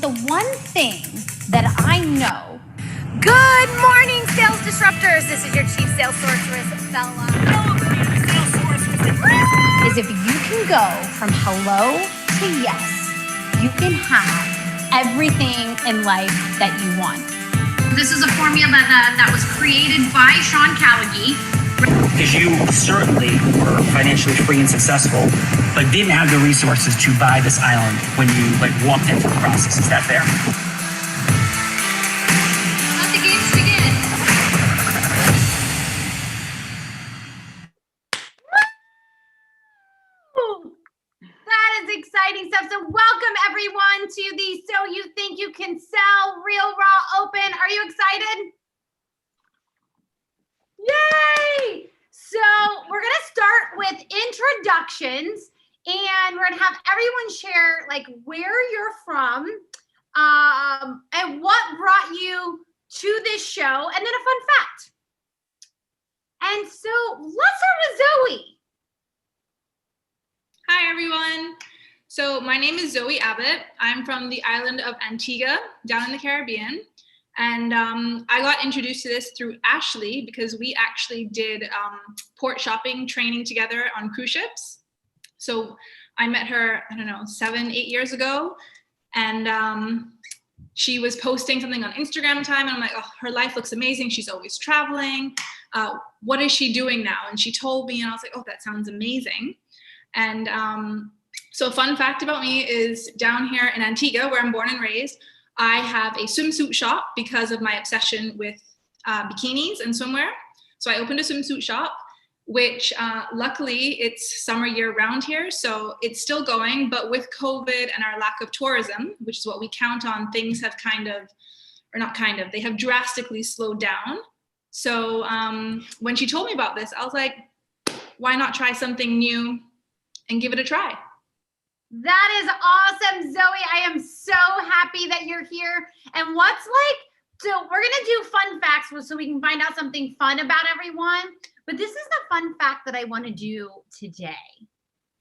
the one thing that I know. Good morning, sales disruptors. This is your chief sales sorceress, Bella. Is if you can go from hello to yes, you can have everything in life that you want. This is a formula that was created by Sean Callaghy. Because you certainly were financially free and successful, but didn't have the resources to buy this island when you walked into the process. Is that fair? Let the games begin. Woo! That is exciting stuff. So welcome everyone to the So You Think You Can Sell Real Raw Open. Are you excited? Yay! So we're going to start with introductions, and we're going to have everyone share where you're from and what brought you to this show, and then a fun fact. And so let's start with Zoe. Hi, everyone. So my name is Zoe Abbott. I'm from the island of Antigua, down in the Caribbean. And I got introduced to this through Ashley because we actually did port shopping training together on cruise ships. So I met her, 7, 8 years ago. And she was posting something on Instagram time. And I'm like, oh, her life looks amazing. She's always traveling. What is she doing now? And she told me, and I was like, oh, that sounds amazing. And so a fun fact about me is down here in Antigua, where I'm born and raised, I have a swimsuit shop because of my obsession with bikinis and swimwear. So I opened a swimsuit shop, which luckily it's summer year round here. So it's still going, but with COVID and our lack of tourism, which is what we count on, things have they have drastically slowed down. So when she told me about this, I was like, why not try something new and give it a try? That is awesome, Zoe. I am so happy that you're here. And so we're going to do fun facts so we can find out something fun about everyone. But this is the fun fact that I want to do today.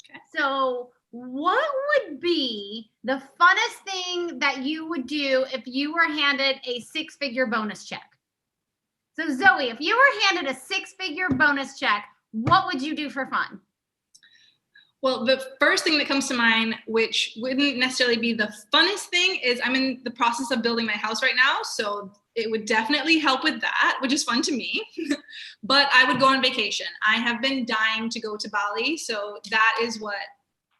Okay. So what would be the funnest thing that you would do if you were handed a 6-figure bonus check? So Zoe, if you were handed a 6-figure bonus check, what would you do for fun? Well, the first thing that comes to mind, which wouldn't necessarily be the funnest thing, is I'm in the process of building my house right now. So it would definitely help with that, which is fun to me. But I would go on vacation. I have been dying to go to Bali. So that is what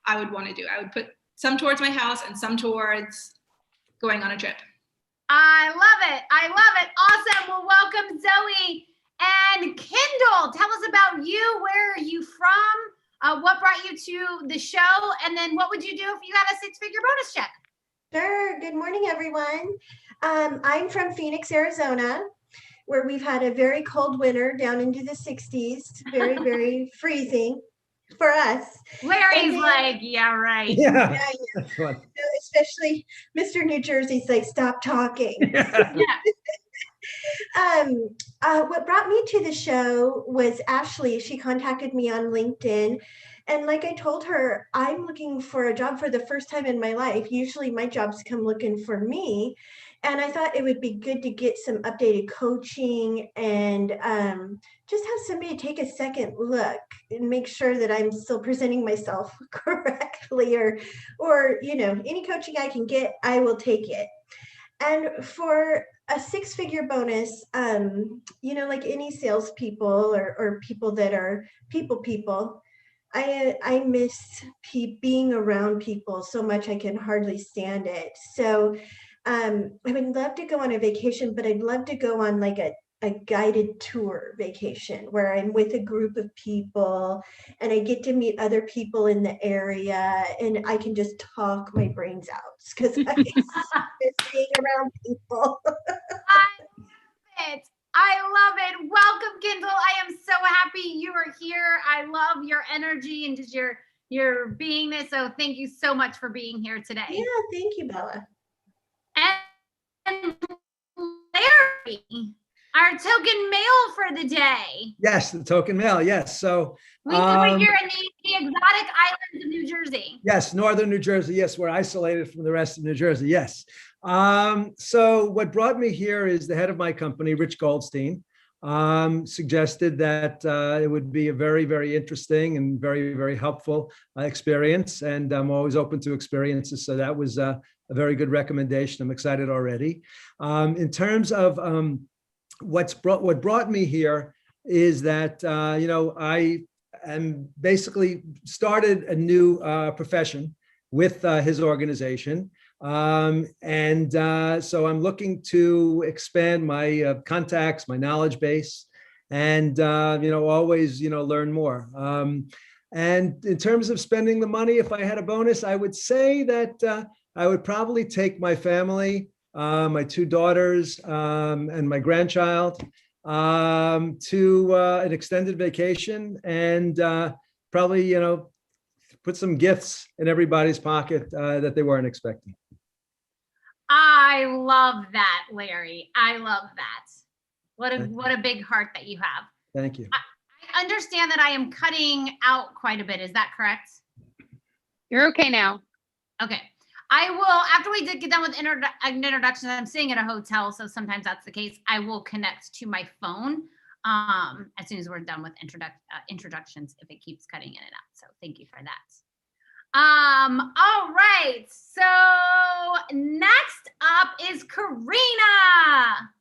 I would want to do. I would put some towards my house and some towards going on a trip. I love it. I love it. Awesome. Well, welcome, Zoe. And Kendall, tell us about you. Where are you from? What brought you to the show? And then what would you do if you had a 6-figure bonus check? Sure. Good morning, everyone. I'm from Phoenix, Arizona, where we've had a very cold winter down into the 60s. Very, very freezing for us. Larry's yeah, right. Yeah. That's fun. So especially Mr. New Jersey's like, stop talking. Yeah. What brought me to the show was Ashley. She contacted me on LinkedIn. And like I told her, I'm looking for a job for the first time in my life. Usually my jobs come looking for me. And I thought it would be good to get some updated coaching and just have somebody take a second look and make sure that I'm still presenting myself correctly or any coaching I can get, I will take it. And for a 6-figure bonus, like any salespeople or people that are people, I miss being around people so much I can hardly stand it. So I would love to go on a vacation, but I'd love to go on like a guided tour vacation where I'm with a group of people and I get to meet other people in the area and I can just talk my brains out because I miss being around people. I love it. Welcome, Kendall. I am so happy you are here. I love your energy and just your beingness. So thank you so much for being here today. Yeah, thank you, Bella. And Larry, Our token mail for the day. Yes, the token mail. Yes. So We're here in the exotic islands of New Jersey. yes, northern New Jersey. Yes, we're isolated from the rest of New Jersey. Yes. So what brought me here is the head of my company, Rich Goldstein, suggested that it would be a very, very interesting and very, very helpful experience. And I'm always open to experiences. So that was a very good recommendation. I'm excited already. In terms of what brought me here is that, I am basically started a new profession with his organization. So I'm looking to expand my contacts, my knowledge base, and always learn more. And in terms of spending the money, if I had a bonus, I would say that I would probably take my family, my two daughters, and my grandchild to an extended vacation, and probably put some gifts in everybody's pocket that they weren't expecting. I love that, Larry. I love that. What a big heart that you have. Thank you. I understand that I am cutting out quite a bit. Is that correct? You're okay now. Okay. I will, after we get done with introductions, I'm staying at a hotel, so sometimes that's the case. I will connect to my phone as soon as we're done with introductions if it keeps cutting in and out. So thank you for that. All right. So next up is Karina.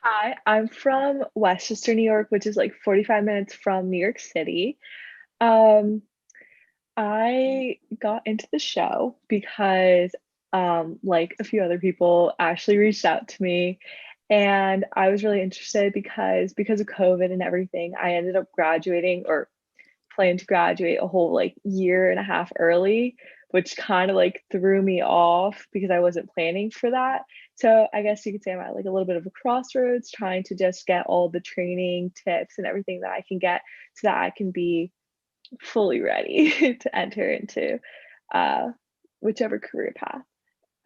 Hi, I'm from Westchester, New York, which is like 45 minutes from New York City. I got into the show because, like a few other people, Ashley reached out to me, and I was really interested because of COVID and everything, I ended up graduating or planned to graduate a whole like year and a half early, which kind of like threw me off because I wasn't planning for that. So I guess you could say I'm at like a little bit of a crossroads, trying to just get all the training tips and everything that I can get so that I can be fully ready to enter into whichever career path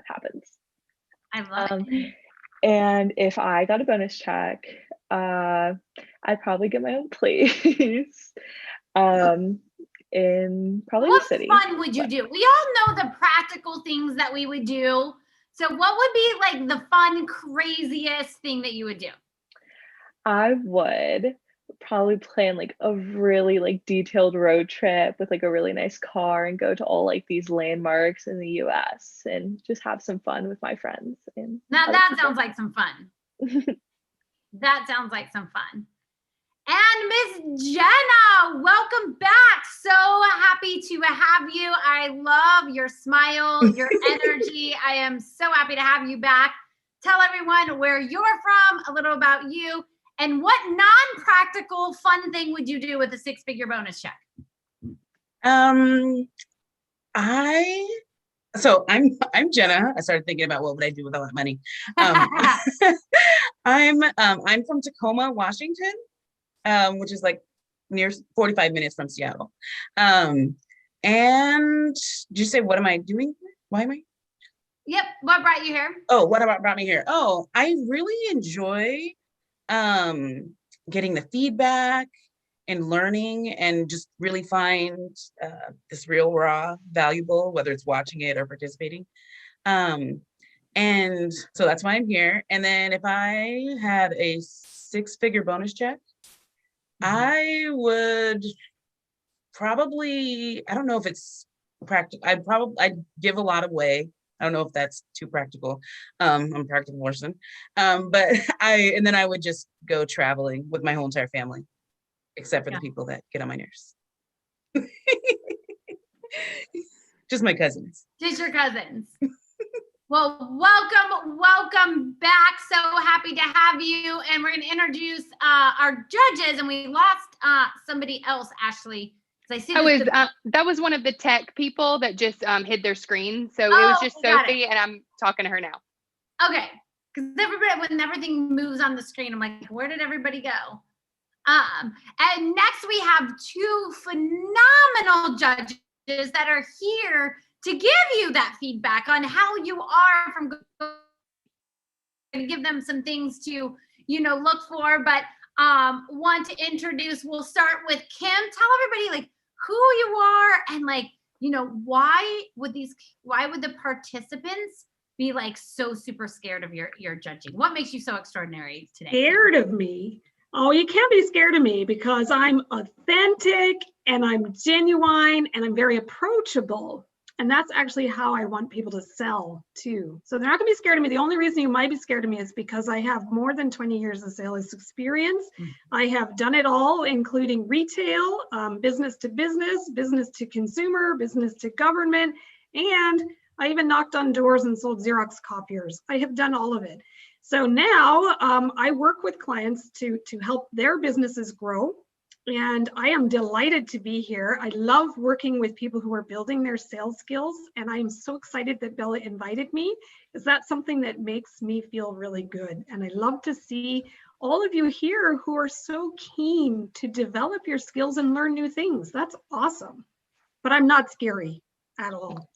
happens. I love it. And if I got a bonus check, I'd probably get my own place in probably What the city. fun would you do? We all know the practical things that we would do. So what would be like the fun, craziest thing that you would do? I would probably plan like a really like detailed road trip with like a really nice car and go to all like these landmarks in the US and just have some fun with my friends. And Now that sounds like some fun. That sounds like some fun. And Miss Jenna, welcome back. So happy to have you. I love your smile, your energy. I am so happy to have you back. Tell everyone where you're from, a little about you, and what non-practical fun thing would you do with a six-figure bonus check? I'm Jenna. I started thinking about what would I do with all that money. I'm from Tacoma, Washington, which is like near 45 minutes from Seattle. And did you say, what am I doing? Why am I? Yep. What brought you here? Oh, what brought me here? Oh, I really enjoy getting the feedback and learning, and just really find this real raw valuable, whether it's watching it or participating. And so that's why I'm here. And then if I had a six-figure bonus check, I would probably, I don't know if it's practical. I'd give a lot away. I don't know if that's too practical. I'm a practical person. But then I would just go traveling with my whole entire family, except for the people that get on my nerves. Just my cousins. Just your cousins. Well, welcome back. So happy to have you. And we're going to introduce our judges. And we lost somebody else, Ashley. I see that was one of the tech people that just hid their screen. So it was just Sophie, and I'm talking to her now. Okay. Because when everything moves on the screen, I'm like, where did everybody go? And next we have two phenomenal judges that are here to give you that feedback on how you are from going to give them some things to, look for, but want to introduce, we'll start with Kim. Tell everybody like who you are and like, why would the participants be like so super scared of your judging? What makes you so extraordinary today? Scared of me? Oh, you can't be scared of me because I'm authentic and I'm genuine and I'm very approachable. And that's actually how I want people to sell too. So they're not gonna be scared of me. The only reason you might be scared of me is because I have more than 20 years of sales experience. I have done it all, including retail, business to business, business to consumer, business to government, and I even knocked on doors and sold Xerox copiers. I have done all of it. So now I work with clients to help their businesses grow. And I am delighted to be here. I love working with people who are building their sales skills. And I'm so excited that Bella invited me, because that's something that makes me feel really good. And I love to see all of you here who are so keen to develop your skills and learn new things. That's awesome. But I'm not scary at all.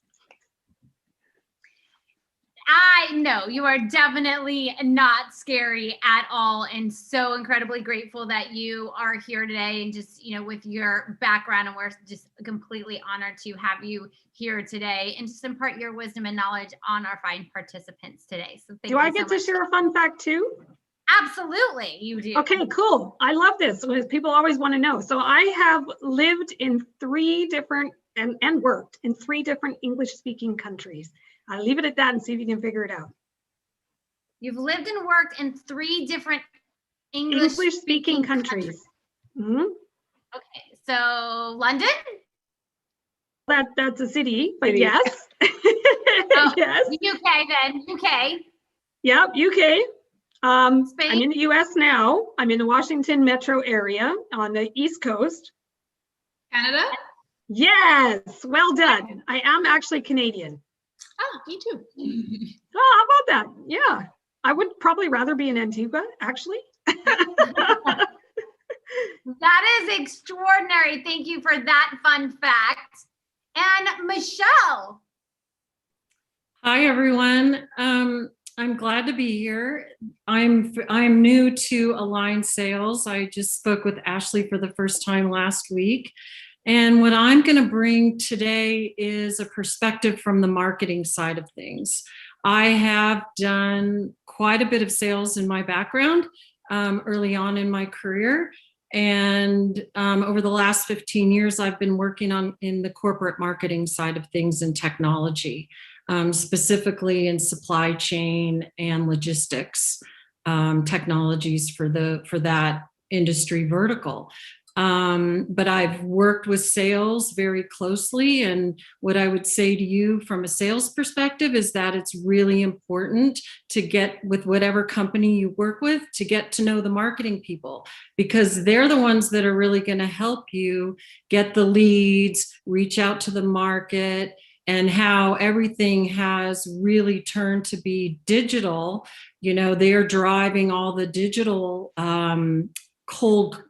I know you are definitely not scary at all, and so incredibly grateful that you are here today and just, with your background, and we're just completely honored to have you here today and just impart your wisdom and knowledge on our fine participants today. So thank you. Do I get to share a fun fact too? Absolutely, you do. Okay, cool. I love this because people always want to know. So I have lived in 3 different and worked in 3 different English-speaking countries. I'll leave it at that and see if you can figure it out. You've lived and worked in 3 different English-speaking countries. Mm-hmm. Okay, so London? That's a city, but yes. Oh, yes. UK then, UK. Yep, UK. I'm Spain? in the US now. I'm in the Washington metro area on the East Coast. Canada? Yes, well done. I am actually Canadian. Oh, me too. Oh, how about that? Yeah, I would probably rather be in Antigua, actually. That is extraordinary. Thank you for that fun fact. And Michelle. Hi, everyone. I'm glad to be here. I'm new to Align Sales. I just spoke with Ashley for the first time last week. And what I'm going to bring today is a perspective from the marketing side of things. I have done quite a bit of sales in my background early on in my career. And over the last 15 years, I've been working in the corporate marketing side of things in technology, specifically in supply chain and logistics technologies for that industry vertical. But I've worked with sales very closely. And what I would say to you from a sales perspective is that it's really important to get with whatever company you work with to get to know the marketing people, because they're the ones that are really going to help you get the leads, reach out to the market, and how everything has really turned to be digital. They're driving all the digital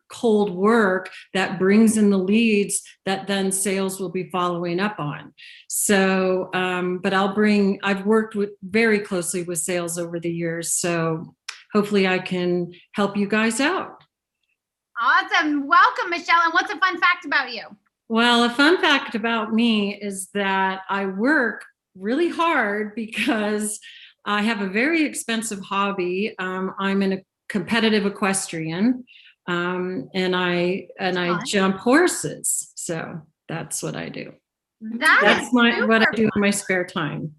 cold work that brings in the leads that then sales will be following up on. So, but I've worked very closely with sales over the years. So hopefully I can help you guys out. Awesome. Welcome, Michelle. And what's a fun fact about you? Well, a fun fact about me is that I work really hard because I have a very expensive hobby. I'm a competitive equestrian. And I jump horses. So that's what I do. That's what I do in my spare time.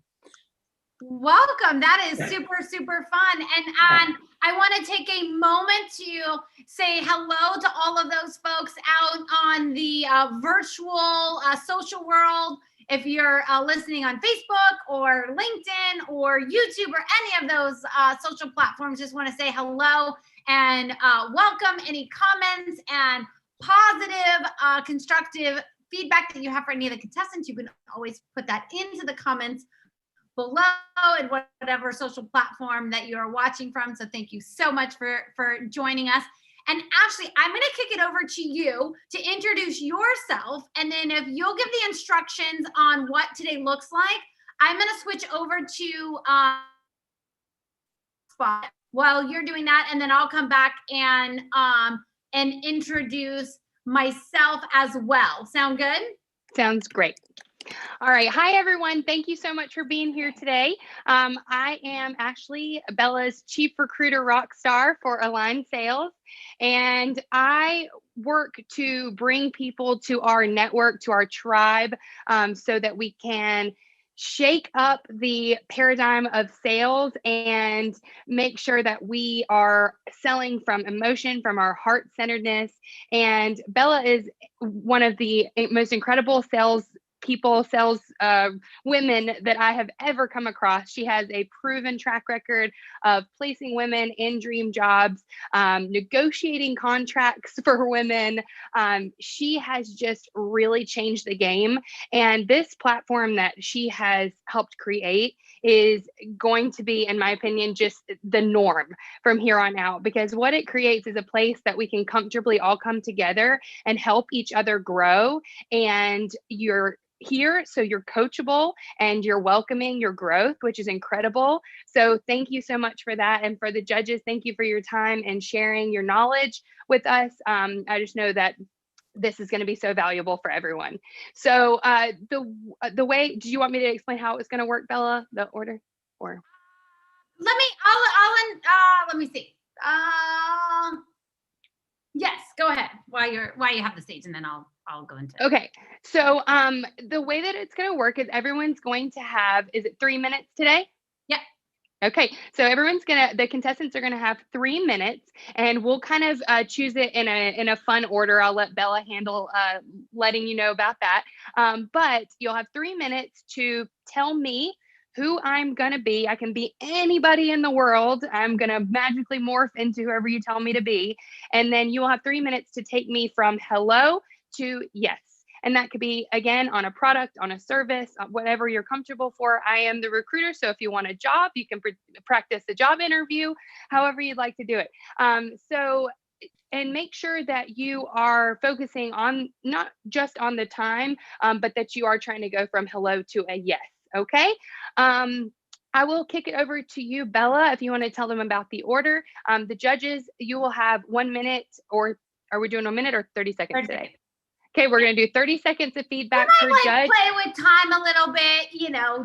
Welcome. That is super, super fun. And I want to take a moment to say hello to all of those folks out on the virtual social world. If you're listening on Facebook or LinkedIn or YouTube or any of those social platforms, just want to say hello and welcome. Any comments and positive, constructive feedback that you have for any of the contestants, you can always put that into the comments below and whatever social platform that you are watching from. So thank you so much for joining us. And Ashley, I'm going to kick it over to you to introduce yourself. And then if you'll give the instructions on what today looks like, I'm going to switch over to spot while you're doing that, and then I'll come back and introduce myself as well. Sound good? Sounds great. All right. Hi, everyone. Thank you so much for being here today. I am Ashley, Bella's Chief Recruiter Rock Star for Align Sales, and I work to bring people to our network, to our tribe, so that we can shake up the paradigm of sales and make sure that we are selling from emotion, from our heart-centeredness. And Bella is one of the most incredible sales women that I have ever come across. She has a proven track record of placing women in dream jobs, negotiating contracts for women. She has just really changed the game. And this platform that she has helped create is going to be, in my opinion, just the norm from here on out, because what it creates is a place that we can comfortably all come together and help each other grow. And you're here, so you're coachable and you're welcoming your growth, which is incredible. So thank you so much for that. And for the judges, thank you for your time and sharing your knowledge with us. I just know that this is going to be so valuable for everyone. So the way, do you want me to explain how it's going to work, Bella, the order? Or let me see. Yes, go ahead while you have the stage, and then I'll go into it. Okay. So the way that it's going to work is everyone's going to have, is it 3 minutes today? Yeah. Okay. So the contestants are going to have 3 minutes, and we'll kind of choose it in a fun order. I'll let Bella handle letting you know about that. But you'll have 3 minutes to tell me who I'm going to be. I can be anybody in the world. I'm going to magically morph into whoever you tell me to be. And then you will have 3 minutes to take me from hello to yes. And that could be, again, on a product, on a service, whatever you're comfortable for. I am the recruiter. So if you want a job, you can practice the job interview, however you'd like to do it. And make sure that you are focusing on not just on the time, but that you are trying to go from hello to a yes. Okay. I will kick it over to you, Bella, if you want to tell them about the order. The judges, you will have 1 minute, or are we doing 1 minute or 30 seconds today? Okay, we're going to do 30 seconds of feedback per judge. Play with time a little bit,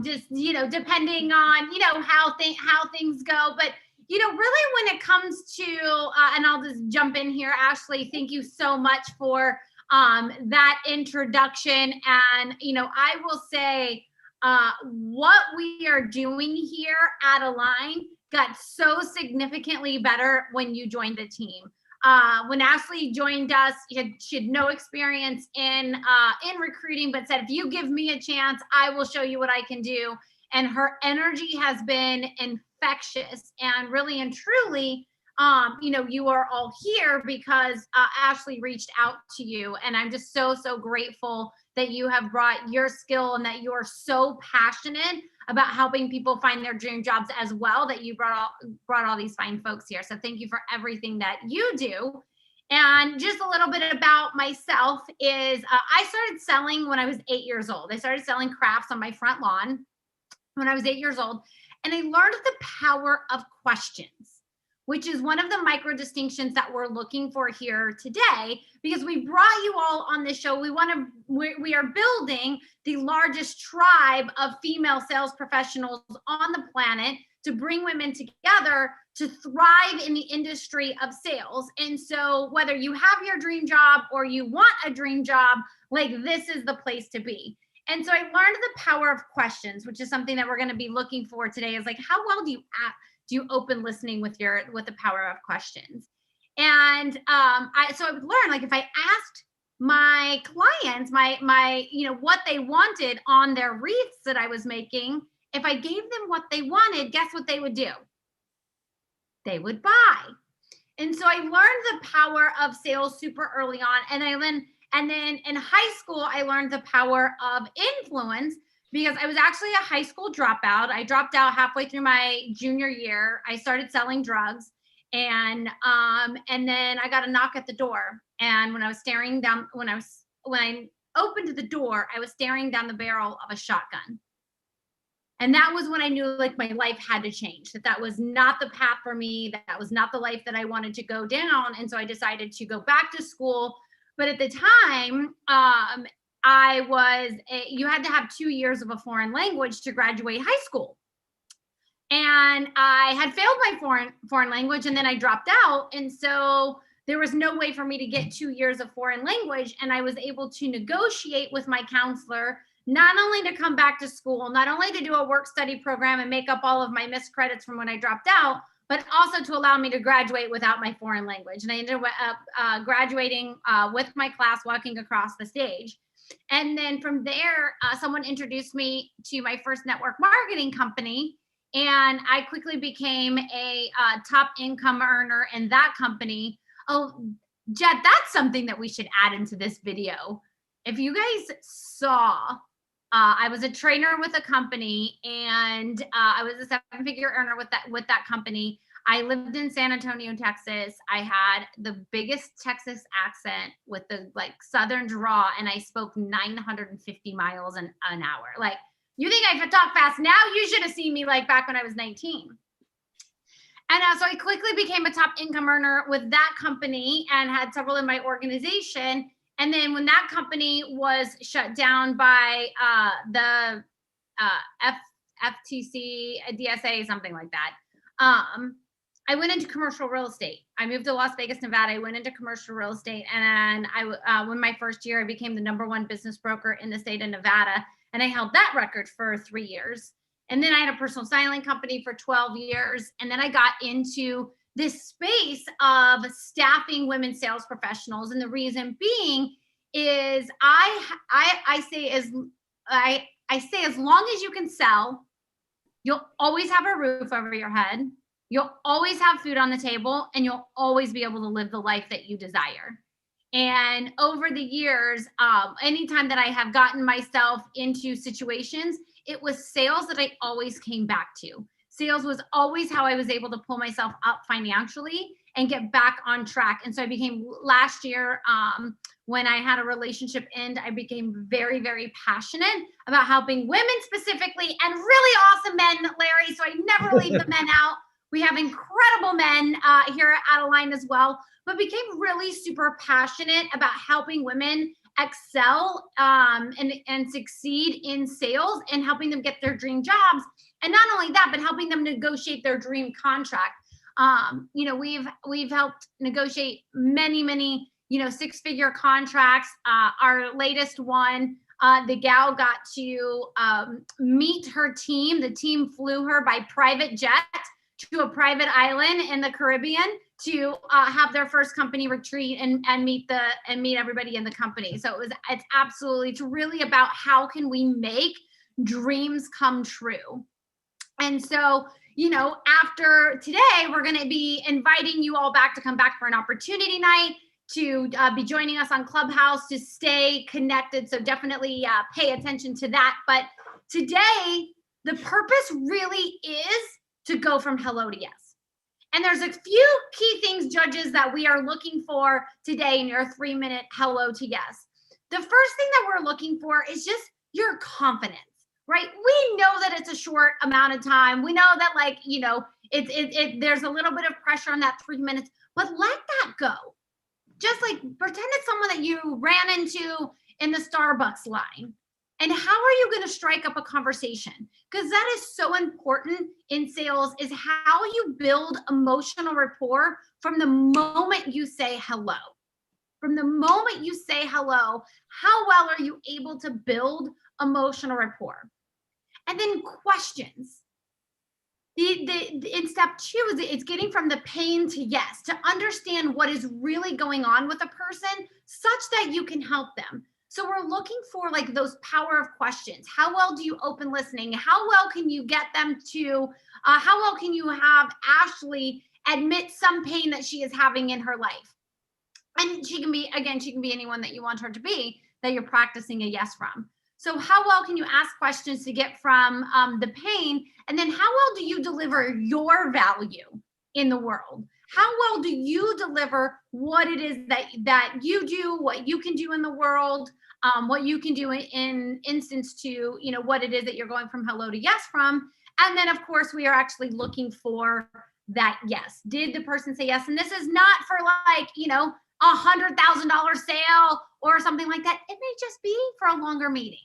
just, depending on, how things go. But, really when it comes to, and I'll just jump in here, Ashley, thank you so much for that introduction. And, I will say what we are doing here at Align got so significantly better when you joined the team. When Ashley joined us, she had no experience in recruiting, but said, if you give me a chance, I will show you what I can do. And her energy has been infectious, and really and truly, you are all here because Ashley reached out to you. And I'm just so, so grateful that you have brought your skill and that you are so passionate about helping people find their dream jobs as well, that you brought all these fine folks here. So thank you for everything that you do. And just a little bit about myself is I started selling when I was 8 years old. I started selling crafts on my front lawn when I was 8 years old. And I learned the power of questions, which is one of the micro distinctions that we're looking for here today, because we brought you all on this show. We are building the largest tribe of female sales professionals on the planet to bring women together to thrive in the industry of sales. And so whether you have your dream job or you want a dream job, this is the place to be. And so I learned the power of questions, which is something that we're going to be looking for today, is how well do you open listening with the power of questions? And so I would learn, if I asked my clients, my what they wanted on their wreaths that I was making, if I gave them what they wanted, guess what they would do? They would buy. And so I learned the power of sales super early on. And then in high school, I learned the power of influence, because I was actually a high school dropout. I dropped out halfway through my junior year. I started selling drugs, and then I got a knock at the door. And when I opened the door, I was staring down the barrel of a shotgun. And that was when I knew like my life had to change, that was not the path for me, that was not the life that I wanted to go down. And so I decided to go back to school. But at the time, you had to have 2 years of a foreign language to graduate high school. And I had failed my foreign language, and then I dropped out. And so there was no way for me to get 2 years of foreign language. And I was able to negotiate with my counselor, not only to come back to school, not only to do a work study program and make up all of my missed credits from when I dropped out, but also to allow me to graduate without my foreign language. And I ended up graduating with my class, walking across the stage. And then from there, someone introduced me to my first network marketing company. And I quickly became a top income earner in that company. Oh, Jed, that's something that we should add into this video. If you guys saw, I was a trainer with a company, and I was a 7-figure earner with that company. I lived in San Antonio, Texas. I had the biggest Texas accent with the like Southern draw, and I spoke 950 miles an hour. Like, you think I could talk fast now? You should have seen me like back when I was 19. And so I quickly became a top income earner with that company and had several in my organization. And then when that company was shut down by the FTC, DSA, something like that, I went into commercial real estate. I moved to Las Vegas, Nevada. I went into commercial real estate. And when my first year, I became the #1 business broker in the state of Nevada. And I held that record for 3 years. And then I had a personal styling company for 12 years. And then I got into this space of staffing women sales professionals. And the reason being is I say as long as you can sell, you'll always have a roof over your head. You'll always have food on the table, and you'll always be able to live the life that you desire. And over the years, anytime that I have gotten myself into situations, it was sales that I always came back to. Sales was always how I was able to pull myself up financially and get back on track. And so I became last year, when I had a relationship end, I became very, very passionate about helping women specifically, and really awesome men, Larry. So I never leave the men out. We have incredible men here at Align as well, but became really super passionate about helping women excel and succeed in sales, and helping them get their dream jobs. And not only that, but helping them negotiate their dream contract. We've helped negotiate many, 6-figure contracts. Our latest one, the gal got to meet her team. The team flew her by private jet to a private island in the Caribbean to have their first company retreat and meet everybody in the company. So it's really about how can we make dreams come true. And so, after today, we're going to be inviting you all back to come back for an opportunity night, to be joining us on Clubhouse to stay connected. So definitely pay attention to that. But today, the purpose really is to go from hello to yes. And there's a few key things, judges, that we are looking for today in your 3-minute hello to yes. The first thing that we're looking for is just your confidence, right? We know that it's a short amount of time. We know that there's a little bit of pressure on that 3 minutes, but let that go. Just like pretend it's someone that you ran into in the Starbucks line. And how are you going to strike up a conversation? Because that is so important in sales, is how you build emotional rapport from the moment you say hello. From the moment you say hello, how well are you able to build emotional rapport? And then questions. In step 2, it's getting from the pain to yes, to understand what is really going on with a person such that you can help them. So we're looking for like those power of questions. How well do you open listening? How well can you get them to, how well can you have Ashley admit some pain that she is having in her life? And she can be anyone that you want her to be, that you're practicing a yes from. So how well can you ask questions to get from the pain? And then how well do you deliver your value in the world? How well do you deliver what it is that you do, what you can do in the world? what you can do in instance to, you know, what it is that you're going from hello to yes from. And then of course we are actually looking for that yes. Did the person say yes? And this is not for like, you know, $100,000 sale or something like that. It may just be for a longer meeting,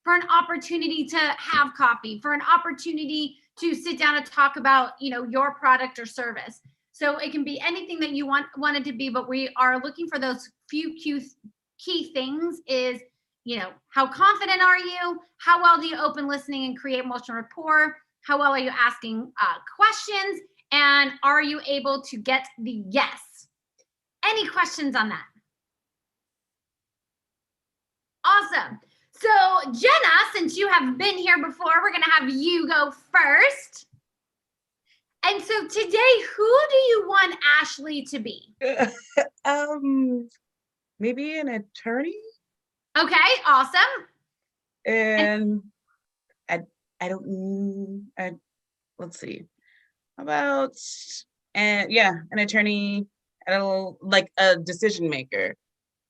for an opportunity to have coffee, for an opportunity to sit down and talk about, you know, your product or service. So it can be anything that you want it to be, but we are looking for those few key things is, you know, how confident are you? How well do you open listening and create emotional rapport? How well are you asking questions? And are you able to get the yes? Any questions on that? Awesome. So Jenna, since you have been here before, we're going to have you go first. And so today, who do you want Ashley to be? Maybe an attorney. Okay, awesome. And I don't. Let's see. How about an attorney, like a decision maker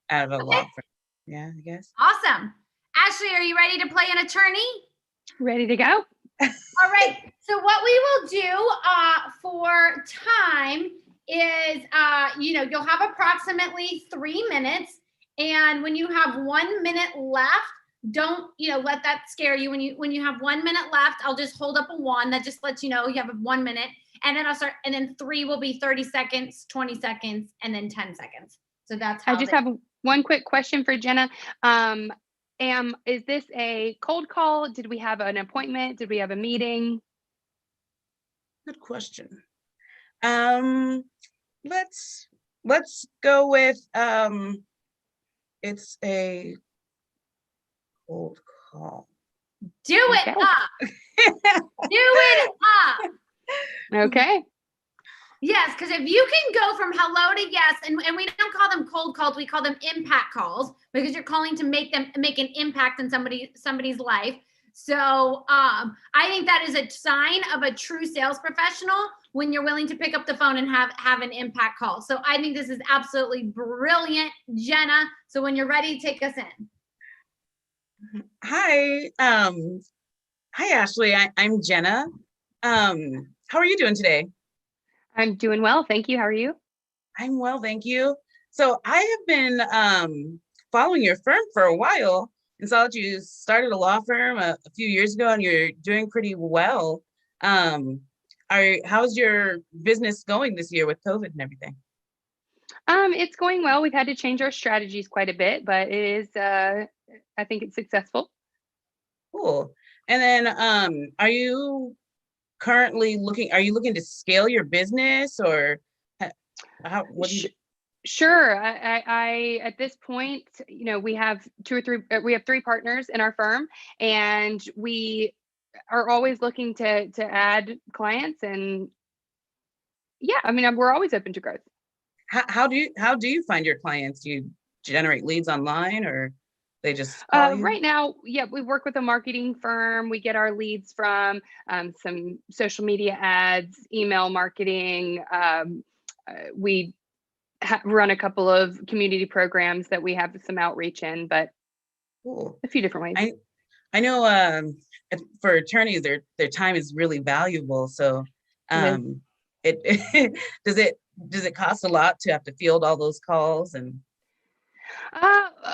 out of a law firm. Yeah, I guess. Awesome. Ashley, are you ready to play an attorney? Ready to go? All right. So what we will do for time is, you know, you'll have approximately 3 minutes. And when you have 1 minute left, don't, you know, let that scare you. When you have 1 minute left, I'll just hold up a 1 that just lets you know you have 1 minute. And then I'll start, and then 3 will be 30 seconds, 20 seconds, and then 10 seconds. So that's how I just have one quick question for Jenna. Is this a cold call? Did we have an appointment? Did we have a meeting? Good question. Let's go with it's a cold call. Do it up. Do it up. Okay. Yes, because if you can go from hello to yes, and we don't call them cold calls, we call them impact calls, because you're calling to make an impact in somebody's life. So I think that is a sign of a true sales professional when you're willing to pick up the phone and have an impact call. So I think this is absolutely brilliant, Jenna. So when you're ready, take us in. Hi, Ashley. I'm Jenna. How are you doing today? I'm doing well, thank you. How are you? I'm well, thank you. So I have been following your firm for a while and saw that you started a law firm a few years ago, and you're doing pretty well. How's your business going this year with COVID and everything? It's going well. We've had to change our strategies quite a bit, but it is, I think it's successful. Cool. And then are you looking to scale your business, or what do you? Sure. I at this point, you know, we have 3 partners in our firm, and we are always looking to add clients. And yeah, I mean, we're always open to growth. How do you find your clients? Do you generate leads online, or they just call you? Right now, yeah, we work with a marketing firm. We get our leads from some social media ads, email marketing. We run a couple of community programs that we have some outreach in, but cool. A few different ways. I know for attorneys, their time is really valuable. So it does it cost a lot to have to field all those calls? And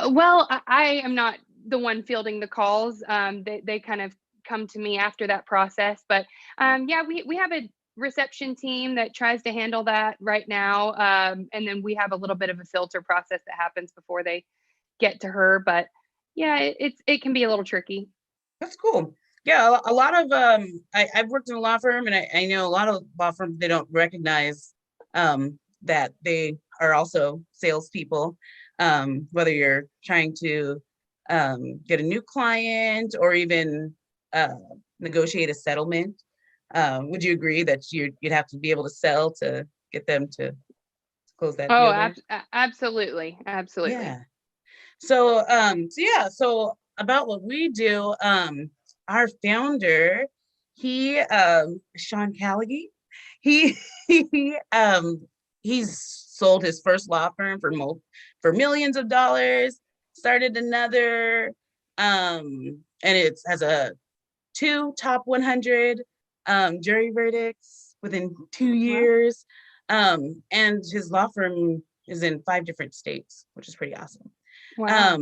well, I am not the one fielding the calls. They kind of come to me after that process. But yeah, we have a reception team that tries to handle that right now. And then we have a little bit of a filter process that happens before they get to her. But yeah, it can be a little tricky. That's cool. Yeah, a lot of I've worked in a law firm, and I know a lot of law firms, they don't recognize that they are also salespeople. Whether you're trying to get a new client or even negotiate a settlement. Would you agree that you'd have to be able to sell to get them to close that deal there? Absolutely. Yeah. So so about what we do, our founder, Sean Callaghy, he's sold his first law firm for millions of dollars. started another, and it has a 2 top 100 jury verdicts within 2 years. And his law firm is in 5 different states, which is pretty awesome. Wow.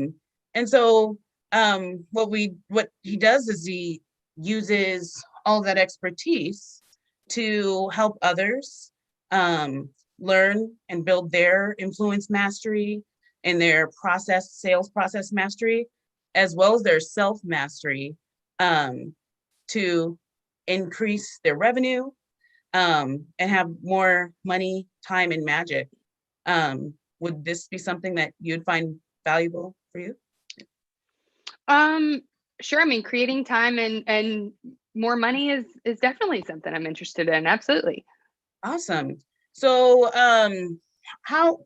And so what he does is he uses all that expertise to help others learn and build their influence mastery and their sales process mastery, as well as their self mastery, to increase their revenue and have more money, time, and magic. Would this be something that you'd find valuable for you? Sure. I mean, creating time and more money is definitely something I'm interested in. Absolutely. Awesome. So how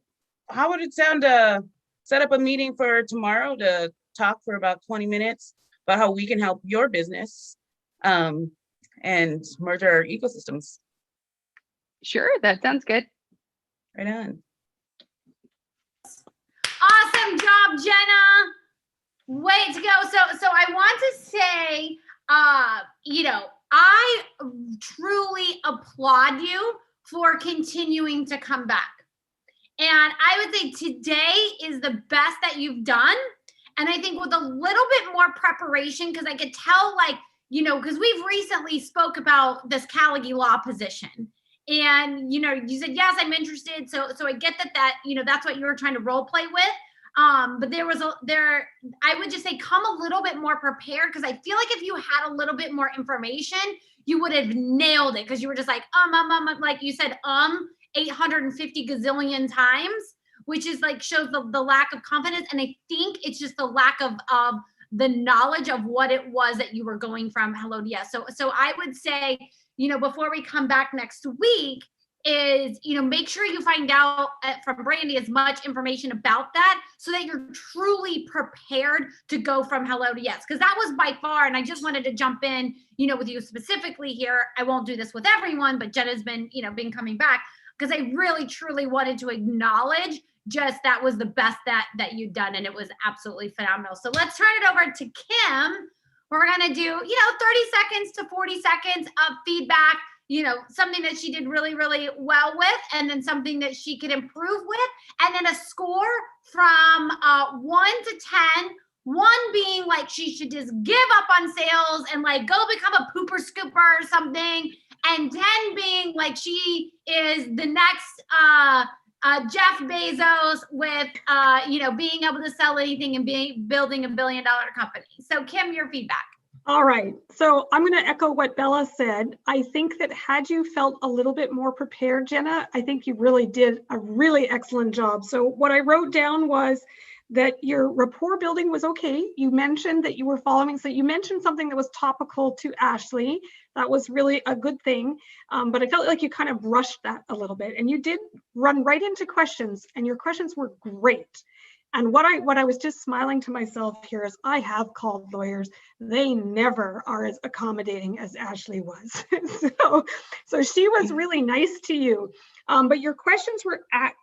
would it sound to set up a meeting for tomorrow to talk for about 20 minutes about how we can help your business and merge our ecosystems? Sure, that sounds good. Right on. Awesome job, Jenna. Way to go. So I want to say, I truly applaud you for continuing to come back. And I would say today is the best that you've done. And I think with a little bit more preparation, because I could tell, because we've recently spoke about this Caligie law position. And, you said, yes, I'm interested. So I get that, that's what you were trying to role play with. But I would just say come a little bit more prepared, because I feel like if you had a little bit more information, you would have nailed it, because you were just like, like you said, 850 gazillion times, which is shows the lack of confidence. And I think it's just the lack of the knowledge of what it was that you were going from hello to yes. So I would say, before we come back next week, is, make sure you find out from Brandy as much information about that, so that you're truly prepared to go from hello to yes. Because that was by far, and I just wanted to jump in, with you specifically here. I won't do this with everyone, but Jenna's been coming back, because I really, truly wanted to acknowledge just that was the best that you'd done. And it was absolutely phenomenal. So let's turn it over to Kim. We're going to do, 30 seconds to 40 seconds of feedback, something that she did really, really well with, and then something that she could improve with, and then a score from 1 to 10, 1 being she should just give up on sales and go become a pooper scooper or something, and 10 being she is the next Jeff Bezos with being able to sell anything and building $1 billion company. So Kim, your feedback. All right. So I'm going to echo what Bella said. I think that had you felt a little bit more prepared, Jenna, I think you really did a really excellent job. So what I wrote down was that your rapport building was okay. You mentioned that you were following, so you mentioned something that was topical to Ashley. That was really a good thing. But I felt like you kind of rushed that a little bit, and you did run right into questions, and your questions were great. And what I was just smiling to myself here is I have called lawyers. They never are as accommodating as Ashley was. so she was really nice to you. But your questions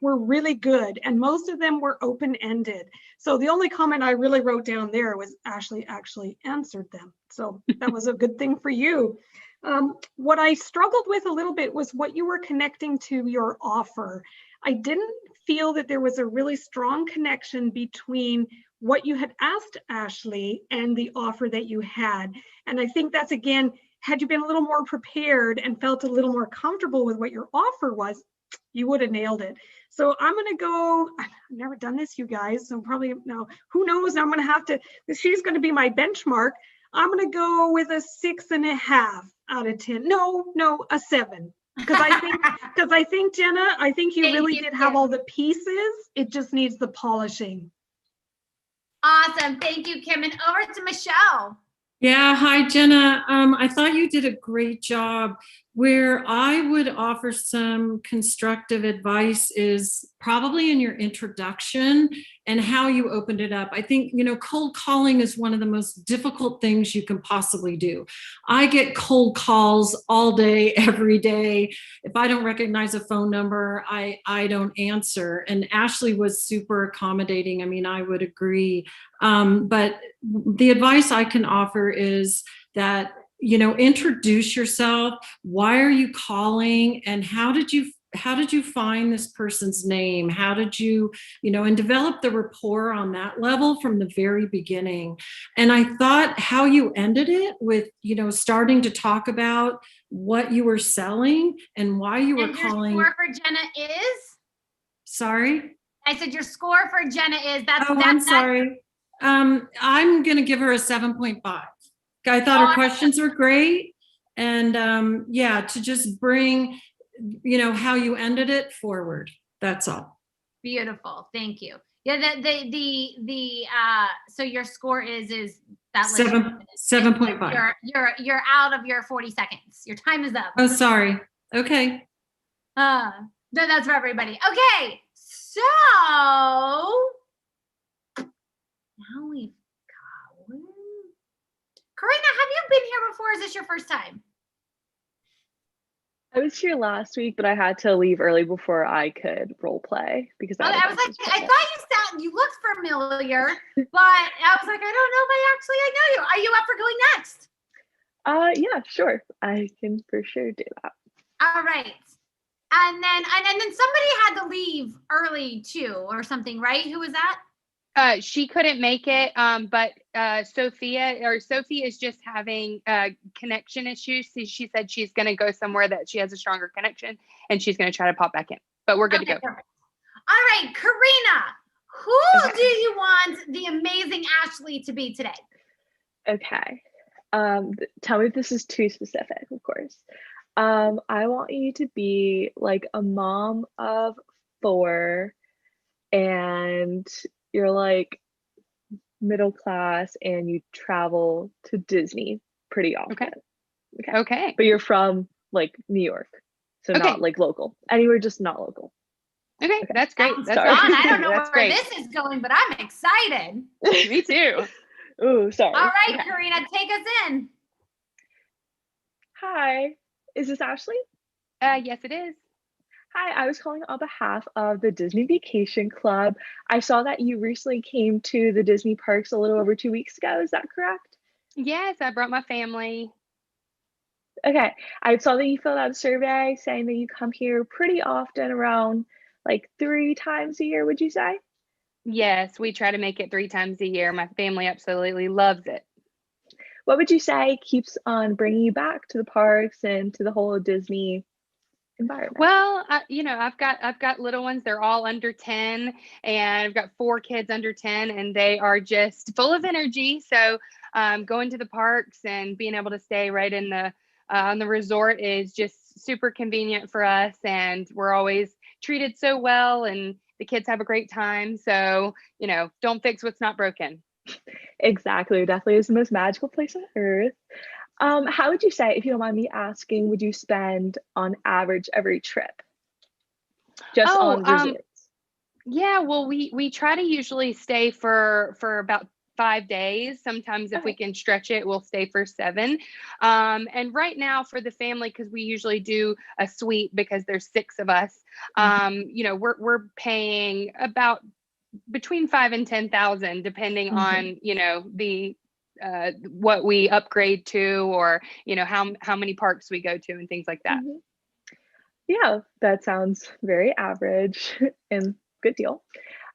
were really good, and most of them were open-ended. So the only comment I really wrote down there was Ashley actually answered them. So that was a good thing for you. What I struggled with a little bit was what you were connecting to your offer. I didn't feel that there was a really strong connection between what you had asked Ashley and the offer that you had. And I think that's, again, had you been a little more prepared and felt a little more comfortable with what your offer was, you would have nailed it. So I'm going to go, I've never done this, you guys, so probably, no, who knows, I'm going to have to, she's going to be my benchmark. I'm going to go with a 6.5 out of 10. No, a 7. Because I think, Jenna, I think you really did have all the pieces. It just needs the polishing. Awesome. Thank you, Kim. And over to Michelle. Yeah, hi, Jenna. I thought you did a great job Where I would offer some constructive advice is probably in your introduction and how you opened it up. I think, cold calling is one of the most difficult things you can possibly do. I get cold calls all day, every day. If I don't recognize a phone number, I don't answer. And Ashley was super accommodating. I mean, I would agree. But the advice I can offer is that introduce yourself. Why are you calling? And how did you find this person's name? How did you, and develop the rapport on that level from the very beginning. And I thought how you ended it with, starting to talk about what you were selling and why you were calling. Your score for Jenna is? Sorry? I said your score for Jenna is. I'm sorry. I'm going to give her a 7.5. I thought her questions were great. And to just bring, how you ended it forward. That's all. Beautiful. Thank you. Yeah, so your score is that 7.5. You're out of your 40 seconds. Your time is up. Oh, sorry. Okay. No, that's for everybody. Okay. So now we've got one. Karina, have you been here before? Is this your first time? I was here last week, but I had to leave early before I could role play because I thought you looked familiar, but I was like, I don't know if I know you. Are you up for going next? Yeah, sure. I can for sure do that. All right. And then somebody had to leave early too, or something, right? Who was that? She couldn't make it, but Sophie is just having connection issues. She said she's going to go somewhere that she has a stronger connection, and she's going to try to pop back in. But we're good to go. Perfect. All right, Karina, who do you want the amazing Ashley to be today? Okay. Tell me if this is too specific, of course. I want you to be like a mom of 4, and you're like middle class and you travel to Disney pretty often. Okay. But you're from like New York. So not like local. Anywhere, just not local. Okay. That's great. That's fun. I don't know where this is going, but I'm excited. Me too. Ooh, sorry. All right, Karina, take us in. Hi. Is this Ashley? Yes, it is. Hi, I was calling on behalf of the Disney Vacation Club. I saw that you recently came to the Disney parks a little over 2 weeks ago. Is that correct? Yes, I brought my family. Okay. I saw that you filled out a survey saying that you come here pretty often, around like 3 times a year, would you say? Yes, we try to make it 3 times a year. My family absolutely loves it. What would you say keeps on bringing you back to the parks and to the whole Disney environment? Well, I've got little ones. They're all under 10, and I've got 4 kids under 10, and they are just full of energy. So going to the parks and being able to stay right in the on the resort is just super convenient for us, and we're always treated so well, and the kids have a great time. So don't fix what's not broken. Exactly. It definitely is the most magical place on earth. How would you say, if you don't mind me asking, would you spend on average every trip? Just on resorts? Yeah, well, we try to usually stay for about 5 days. Sometimes if we can stretch it, we'll stay for 7. And right now for the family, because we usually do a suite because there's 6 of us, we're paying about between 5,000 and 10,000, depending on the what we upgrade to, or how many parks we go to and things like that. Yeah, that sounds very average and good deal.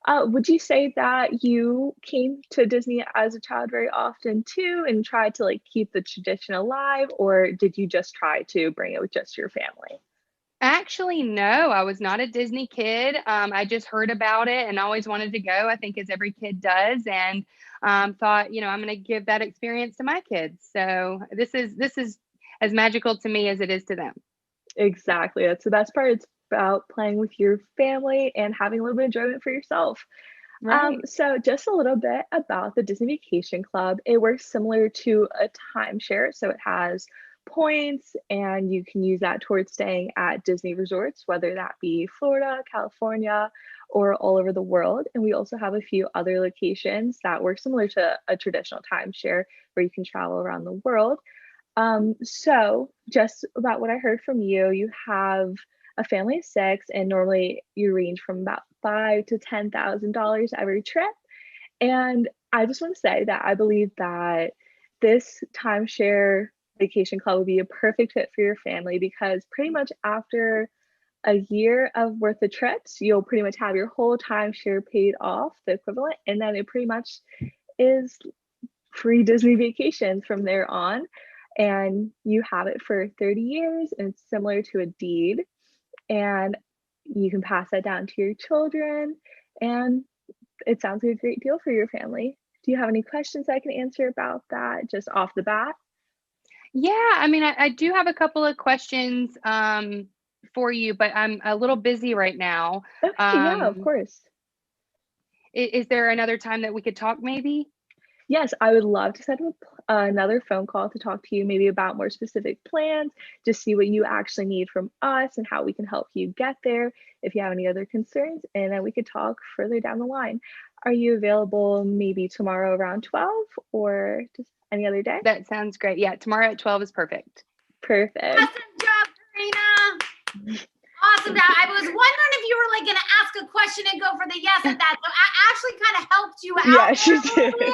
Would you say that you came to Disney as a child very often too, and tried to like keep the tradition alive, or did you just try to bring it with just your family? Actually, no, I was not a Disney kid. I just heard about it and always wanted to go, I think as every kid does, and thought, I'm going to give that experience to my kids. So this is as magical to me as it is to them. Exactly. That's the best part. It's about playing with your family and having a little bit of enjoyment for yourself. Right. So just a little bit about the Disney Vacation Club. It works similar to a timeshare. So it has points, and you can use that towards staying at Disney resorts, whether that be Florida, California, or all over the world. And we also have a few other locations that work similar to a traditional timeshare where you can travel around the world. So just about what I heard from you, you have a family of 6, and normally you range from about $5,000 to $10,000 every trip. And I just want to say that I believe that this timeshare vacation club would be a perfect fit for your family, because pretty much after a year of worth of trips, you'll pretty much have your whole timeshare paid off, the equivalent, and then it pretty much is free Disney vacations from there on. And you have it for 30 years, and it's similar to a deed, and you can pass that down to your children, and it sounds like a great deal for your family. Do you have any questions I can answer about that just off the bat? Yeah, I mean, I do have a couple of questions for you, but I'm a little busy right now. Okay, yeah, of course. Is there another time that we could talk maybe? Yes, I would love to set up another phone call to talk to you maybe about more specific plans, just see what you actually need from us and how we can help you get there if you have any other concerns, and then we could talk further down the line. Are you available maybe tomorrow around 12 or just any other day? That sounds great. Yeah, tomorrow at 12 is perfect. Perfect. Awesome job, Karina. Awesome job. I was wondering if you were like going to ask a question and go for the yes at that. So I actually kind of helped you out. Yeah, she there a little did. bit.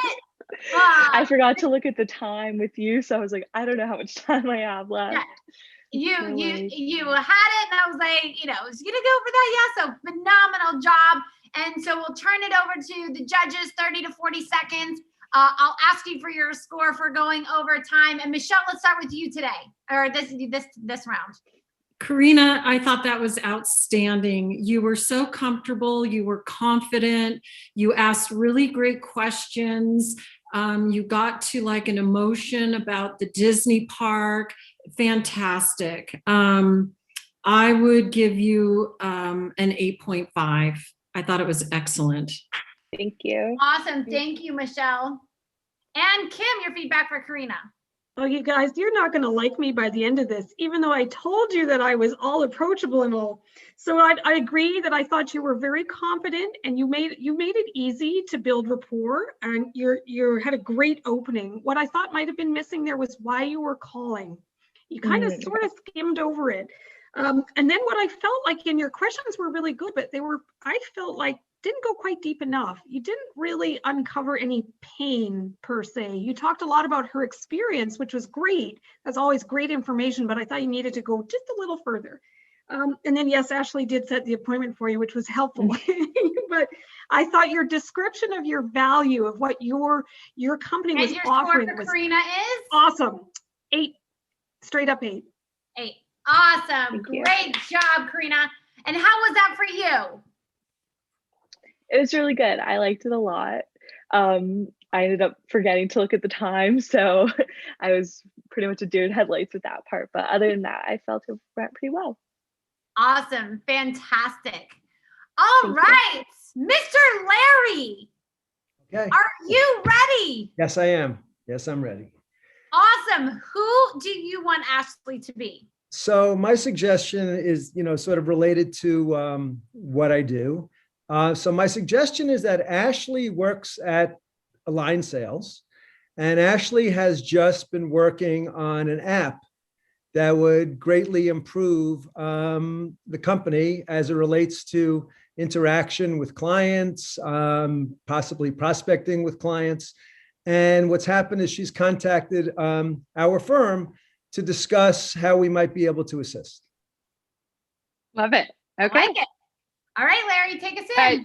I forgot to look at the time with you, so I was like, I don't know how much time I have left. Yeah. No worries. You had it, and I was like, you know, I was gonna go for that. Yeah, so phenomenal job. And so we'll turn it over to the judges, 30 to 40 seconds. I'll ask you for your score for going over time. And Michelle, let's start with you today, or this round. Karina, I thought that was outstanding. You were so comfortable. You were confident. You asked really great questions. You got to like an emotion about the Disney park. Fantastic. I would give you an 8.5. I thought it was excellent. Thank you. Awesome. Thank you, Michelle. And Kim, your feedback for Karina. Oh, you guys, you're not going to like me by the end of this, even though I told you that I was all approachable and all. So I agree that I thought you were very confident, and you made it easy to build rapport, and you had a great opening. What I thought might have been missing there was why you were calling. You kind of sort of skimmed over it. And then what I felt like in your questions were really good, but I felt like didn't go quite deep enough. You didn't really uncover any pain per se. You talked a lot about her experience, which was great. That's always great information, but I thought you needed to go just a little further. And then yes, Ashley did set the appointment for you, which was helpful. But I thought your description of your value of what your company was offering was Karina is awesome. 8, straight up 8. 8. Awesome. Great job, Karina. And how was that for you? It was really good. I liked it a lot. I ended up forgetting to look at the time, so I was pretty much a deer in headlights with that part. But other than that, I felt it went pretty well. Awesome. Fantastic. All right, Mr. Larry. Okay. Are you ready? Yes, I am. Yes, I'm ready. Awesome. Who do you want Ashley to be? So my suggestion is, sort of related to what I do. So my suggestion is that Ashley works at Align Sales, and Ashley has just been working on an app that would greatly improve the company as it relates to interaction with clients, possibly prospecting with clients. And what's happened is she's contacted our firm to discuss how we might be able to assist. Love it. Okay. I like it. All right, Larry, take us in.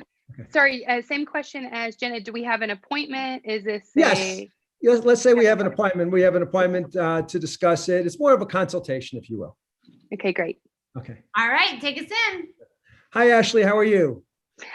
Sorry, same question as Jenna. Do we have an appointment? Is this Yes. Yes, let's say we have an appointment. We have an appointment to discuss it. It's more of a consultation, if you will. Okay, great. Okay. All right, take us in. Hi, Ashley. How are you?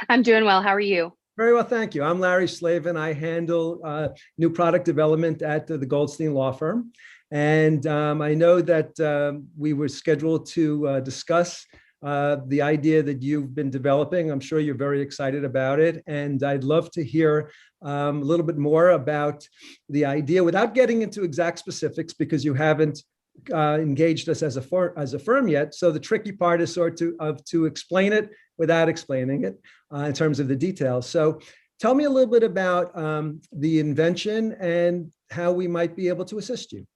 I'm doing well. How are you? Very well, thank you. I'm Larry Slavin. I handle new product development at the Goldstein Law Firm. And I know that we were scheduled to discuss the idea that you've been developing. I'm sure you're very excited about it. And I'd love to hear a little bit more about the idea without getting into exact specifics, because you haven't engaged us as a firm yet. So the tricky part is to explain it without explaining it in terms of the details. So tell me a little bit about the invention and how we might be able to assist you.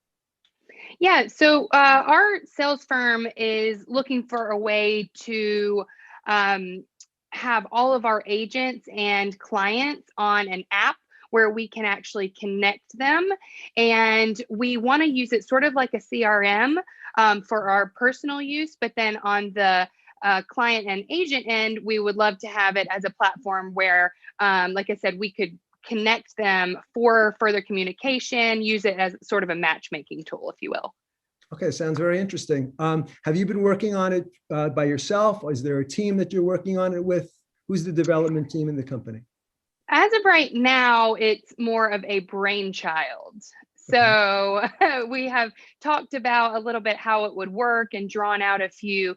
Yeah, so our sales firm is looking for a way to have all of our agents and clients on an app where we can actually connect them. And we want to use it sort of like a CRM for our personal use, but then on the client and agent end, we would love to have it as a platform where, like I said, we could connect them for further communication, use it as sort of a matchmaking tool, if you will. Okay, sounds very interesting. Have you been working on it by yourself? Or is there a team that you're working on it with? Who's the development team in the company? As of right now, it's more of a brainchild. So we have talked about a little bit how it would work and drawn out a few,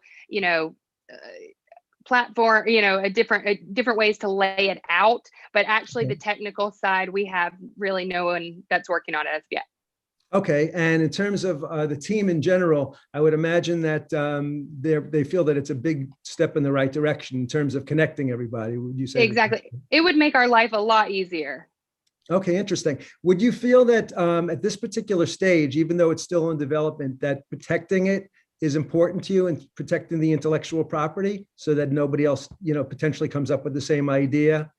platform, different ways to lay it out. But actually, the technical side, we have really no one that's working on it as yet. Okay, and in terms of the team in general, I would imagine that they feel that it's a big step in the right direction in terms of connecting everybody. Would you say? Exactly. It would make our life a lot easier. Okay, interesting. Would you feel that at this particular stage, even though it's still in development, that protecting it is important to you and protecting the intellectual property so that nobody else, potentially comes up with the same idea?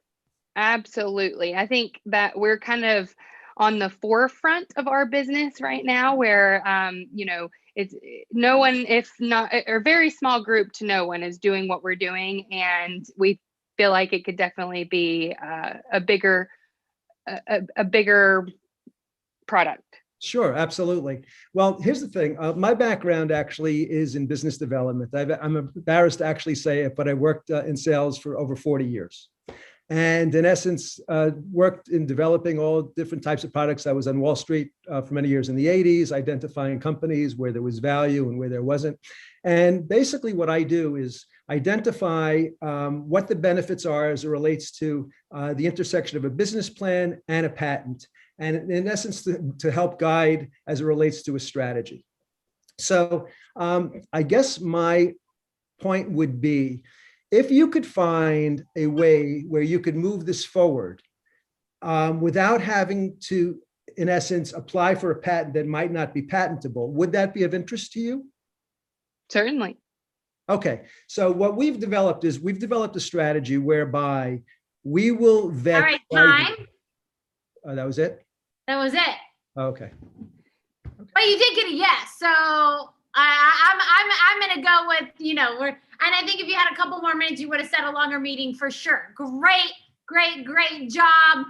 Absolutely. I think that we're kind of on the forefront of our business right now where, it's no one, if not, or very small group to no one is doing what we're doing. And we feel like it could definitely be a bigger product. Sure, absolutely. Well, here's the thing. My background actually is in business development. I'm embarrassed to actually say it, but I worked in sales for over 40 years. And in essence, worked in developing all different types of products. I was on Wall Street for many years in the 80s, identifying companies where there was value and where there wasn't. And basically what I do is identify what the benefits are as it relates to the intersection of a business plan and a patent. And in essence, to help guide as it relates to a strategy. So I guess my point would be, if you could find a way where you could move this forward without having to, in essence, apply for a patent that might not be patentable, would that be of interest to you? Certainly. Okay, so what we've developed is a strategy whereby we will vet. All right, time. That was it? That was it. Okay. But you did get a yes, so I'm gonna go with, and I think if you had a couple more minutes, you would have said a longer meeting for sure. Great job,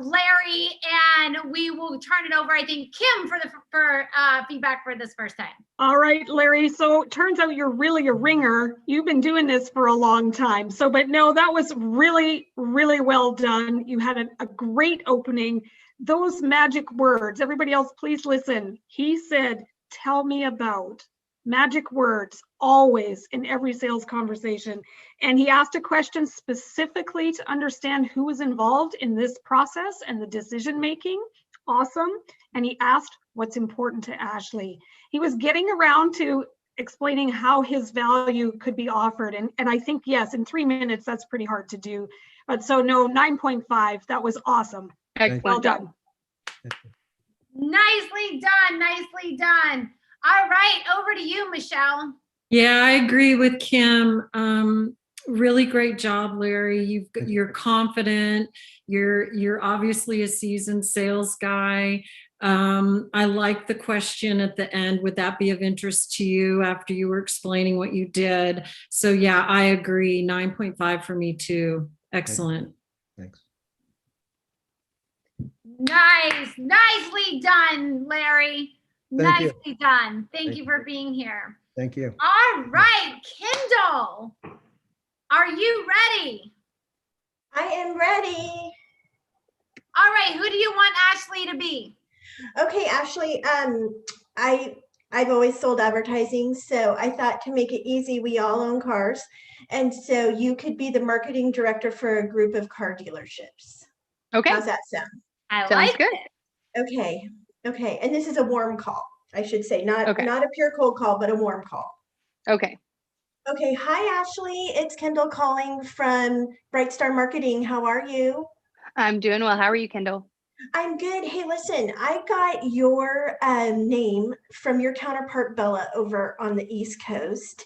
Larry, and we will turn it over, I think, Kim, for feedback for this first time. All right, Larry. So it turns out you're really a ringer. You've been doing this for a long time. But no, that was really, really well done. You had a great opening. Those magic words, everybody else, please listen. He said, tell me about. Magic words always in every sales conversation. And he asked a question specifically to understand who was involved in this process and the decision making. Awesome. And he asked what's important to Ashley. He was getting around to explaining how his value could be offered. And I think, yes, in 3 minutes, that's pretty hard to do. But so no, 9.5, that was awesome. Excellent. Well done. Nicely done. All right, over to you, Michelle. Yeah, I agree with Kim. Really great job, Larry. You're confident. You're obviously a seasoned sales guy. I like the question at the end. Would that be of interest to you after you were explaining what you did? So yeah, I agree. 9.5 for me too. Excellent. Thanks. Nicely done, Larry. Nicely done. Thank you for being here. Thank you. All right, Kendall, are you ready? I am ready. All right, who do you want Ashley to be? Okay, Ashley, I've always sold advertising, so I thought to make it easy, we all own cars. And so you could be the marketing director for a group of car dealerships. Okay. How's that sound? I Sounds like good. it. Okay. And this is a warm call. I should say, not Okay. not a pure cold call, but a warm call. Okay. Okay, hi Ashley, it's Kendall calling from Bright Star Marketing. How are you? I'm doing well. How are you, Kendall? I'm good. Hey, listen, I got your name from your counterpart Bella over on the East Coast.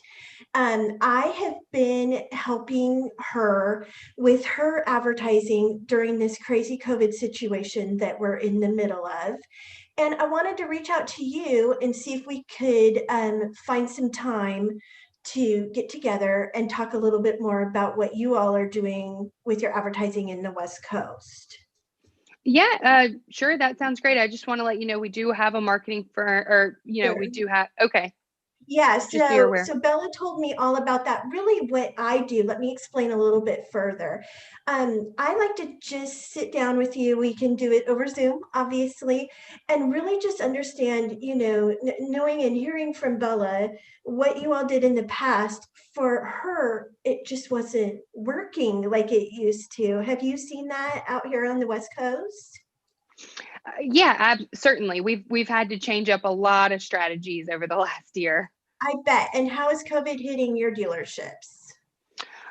I have been helping her with her advertising during this crazy COVID situation that we're in the middle of. And I wanted to reach out to you and see if we could find some time to get together and talk a little bit more about what you all are doing with your advertising in the West Coast. Yeah, sure. That sounds great. I just want to let you know we do have a marketing firm, or we do have. Okay, Yeah, just so you're aware. so Bella told me all about that. Really, what I do, let me explain a little bit further. I like to just sit down with you. We can do it over Zoom, obviously, and really just understand, knowing and hearing from Bella what you all did in the past. For her, it just wasn't working like it used to. Have you seen that out here on the West Coast? Yeah, certainly. We've had to change up a lot of strategies over the last year. I bet. And how is COVID hitting your dealerships?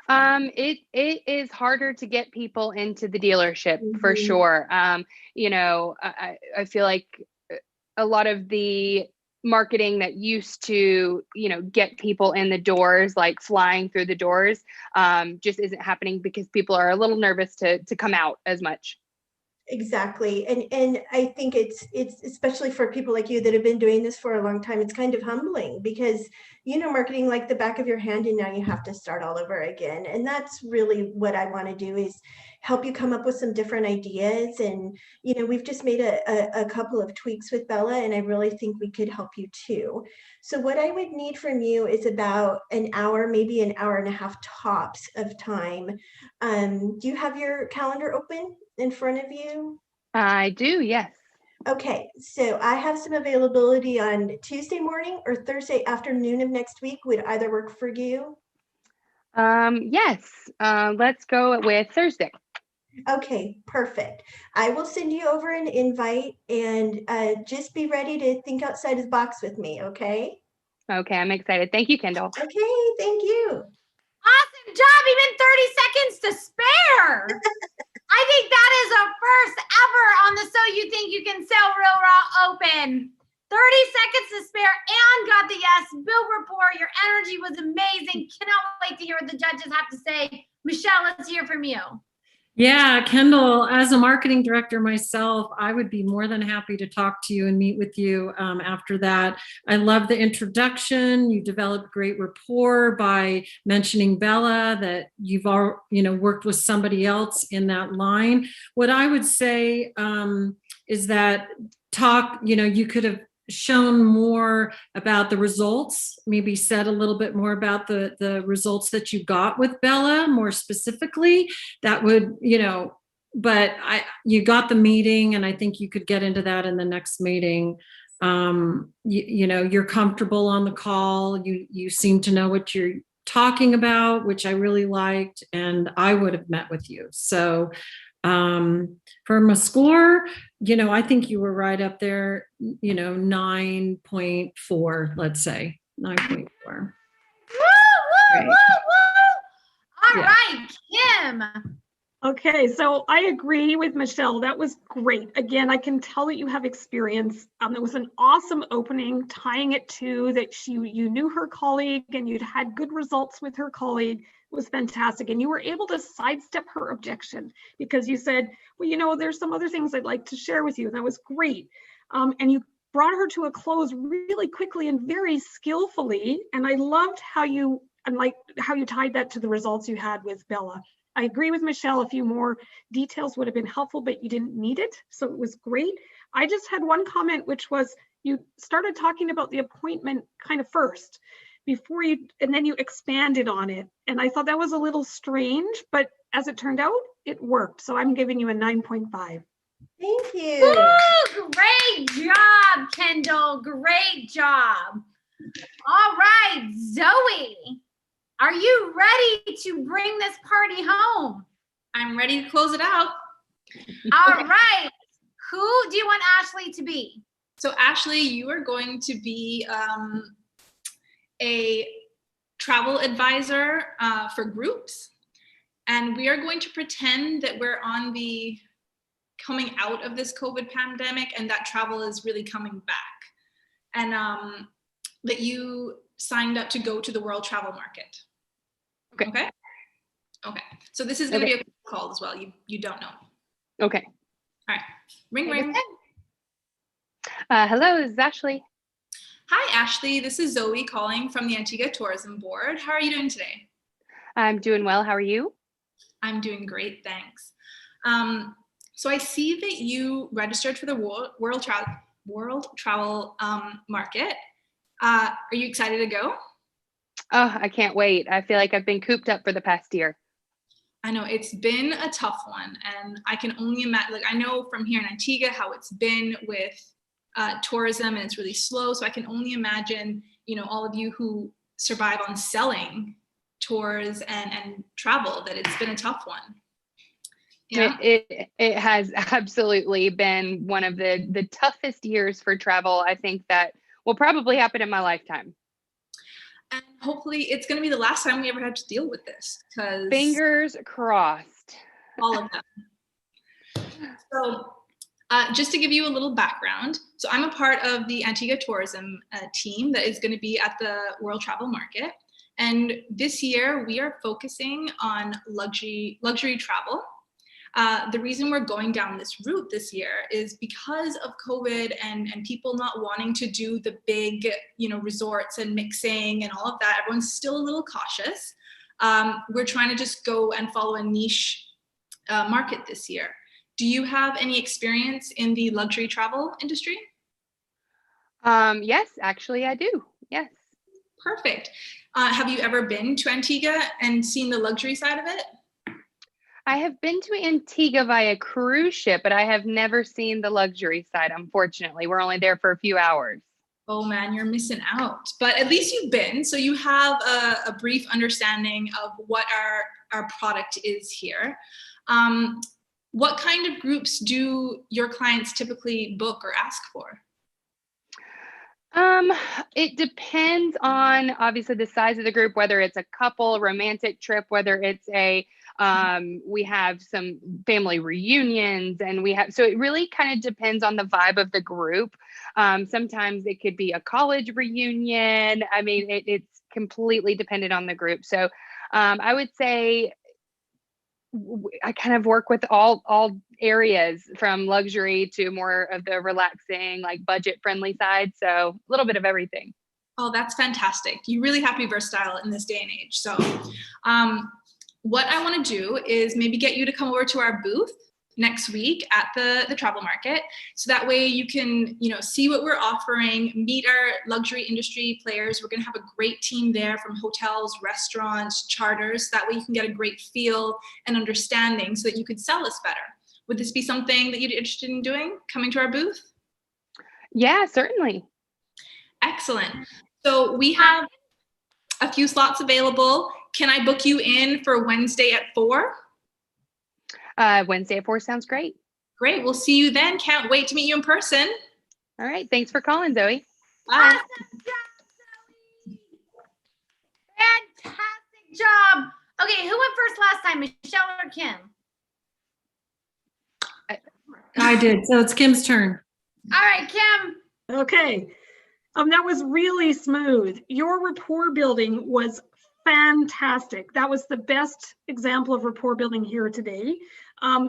It is harder to get people into the dealership for sure. I feel like a lot of the marketing that used to, get people in the doors, like flying through the doors, just isn't happening because people are a little nervous to come out as much. Exactly. And I think it's especially for people like you that have been doing this for a long time, it's kind of humbling because marketing like the back of your hand, and now you have to start all over again. And that's really what I want to do, is help you come up with some different ideas. And we've just made a couple of tweaks with Bella, and I really think we could help you too. So what I would need from you is about an hour, maybe an hour and a half tops of time. Do you have your calendar open in front of you? I do, yes. Okay, so I have some availability on Tuesday morning or Thursday afternoon of next week. Would either work for you? Yes. Let's go with Thursday. Okay, perfect. I will send you over an invite, and just be ready to think outside of the box with me, okay? Okay, I'm excited. Thank you, Kendall. Okay, thank you. Awesome job. Even 30 seconds to spare. I think that is a first ever on the So You Think You Can Sell Real Raw Open. 30 seconds to spare and got the yes. Bill report, your energy was amazing. Cannot wait to hear what the judges have to say. Michelle, let's hear from you. Yeah, Kendall, as a marketing director myself, I would be more than happy to talk to you and meet with you after that. I love the introduction. You developed great rapport by mentioning Bella, that you've all, worked with somebody else in that line. What I would say is that you could have shown more about the results, maybe said a little bit more about the results that you got with Bella more specifically. That would, but you got the meeting, and I think you could get into that in the next meeting. You're comfortable on the call. You seem to know what you're talking about, which I really liked, and I would have met with you. So from a score, I think you were right up there, 9.4, let's say 9.4. Woo, woo, woo, woo. All right, Kim. Okay, so I agree with Michelle. That was great. Again, I can tell that you have experience. It was an awesome opening, tying it to that you knew her colleague and you'd had good results with her colleague. It was fantastic. And you were able to sidestep her objection because you said, well, there's some other things I'd like to share with you. And that was great. And you brought her to a close really quickly and very skillfully. And I loved how you tied that to the results you had with Bella. I agree with Michelle. A few more details would have been helpful, but you didn't need it. So it was great. I just had one comment, which was you started talking about the appointment kind of first and then you expanded on it. And I thought that was a little strange, but as it turned out, it worked. So I'm giving you a 9.5. Thank you. Woo, great job, Kendall. Great job. All right, Zoe. Are you ready to bring this party home? I'm ready to close it out. All right. Who do you want Ashley to be? So Ashley, you are going to be a travel advisor for groups. And we are going to pretend that we're on the coming out of this COVID pandemic and that travel is really coming back. And that you signed up to go to the World Travel Market. Okay. Okay. Okay. So this is going to be a call as well. You don't know. Okay. All right. Ring, ring. Hello, this is Ashley. Hi, Ashley. This is Zoe calling from the Antigua Tourism Board. How are you doing today? I'm doing well. How are you? I'm doing great, thanks. So I see that you registered for the World Travel Market. Are you excited to go? Oh, I can't wait. I feel like I've been cooped up for the past year. I know it's been a tough one, and I can only imagine, like I know from here in Antigua how it's been with tourism, and it's really slow. So I can only imagine, you know, all of you who survive on selling tours and travel, that it's been a tough one. Yeah. It has absolutely been one of the toughest years for travel. I think that will probably happen in my lifetime. And hopefully it's going to be the last time we ever had to deal with this, because Fingers crossed. all of them. So just to give you a little background, so I'm a part of the Antigua Tourism team that is going to be at the World Travel Market. And this year we are focusing on luxury travel. The reason we're going down this route this year is because of COVID and people not wanting to do the big, you know, resorts and mixing and all of that. Everyone's still a little cautious. We're trying to just go and follow a niche market this year. Do you have any experience in the luxury travel industry? Yes, actually I do. Yes. Perfect. Have you ever been to Antigua and seen the luxury side of it? I have been to Antigua via cruise ship, but I have never seen the luxury side, unfortunately. We're only there for a few hours. Oh man, you're missing out. But at least you've been, so you have a brief understanding of what our product is here. What kind of groups do your clients typically book or ask for? It depends on obviously the size of the group, whether it's a couple, romantic trip, whether it's a we have some family reunions, and so it really kind of depends on the vibe of the group. Sometimes it could be a college reunion. I mean, it's completely dependent on the group. So I would say I kind of work with all areas, from luxury to more of the relaxing, like budget friendly side. So a little bit of everything. Oh, that's fantastic. You really have to be versatile in this day and age. So what I want to do is maybe get you to come over to our booth next week at the travel market, so that way you can, you know, see what we're offering, meet our luxury industry players. We're going to have a great team there from hotels, restaurants, charters. That way you can get a great feel and understanding so that you could sell us better. Would this be something that you'd be interested in doing, coming to our booth? Yeah, certainly. Excellent. So we have a few slots available. Can I book you in for Wednesday at 4? Wednesday at 4 sounds great. Great. We'll see you then. Can't wait to meet you in person. All right. Thanks for calling, Zoe. Bye. Awesome job, Zoe. Fantastic job. Okay, who went first last time, Michelle or Kim? I did. So it's Kim's turn. All right, Kim. Okay. That was really smooth. Your rapport building was fantastic. That was the best example of rapport building here today.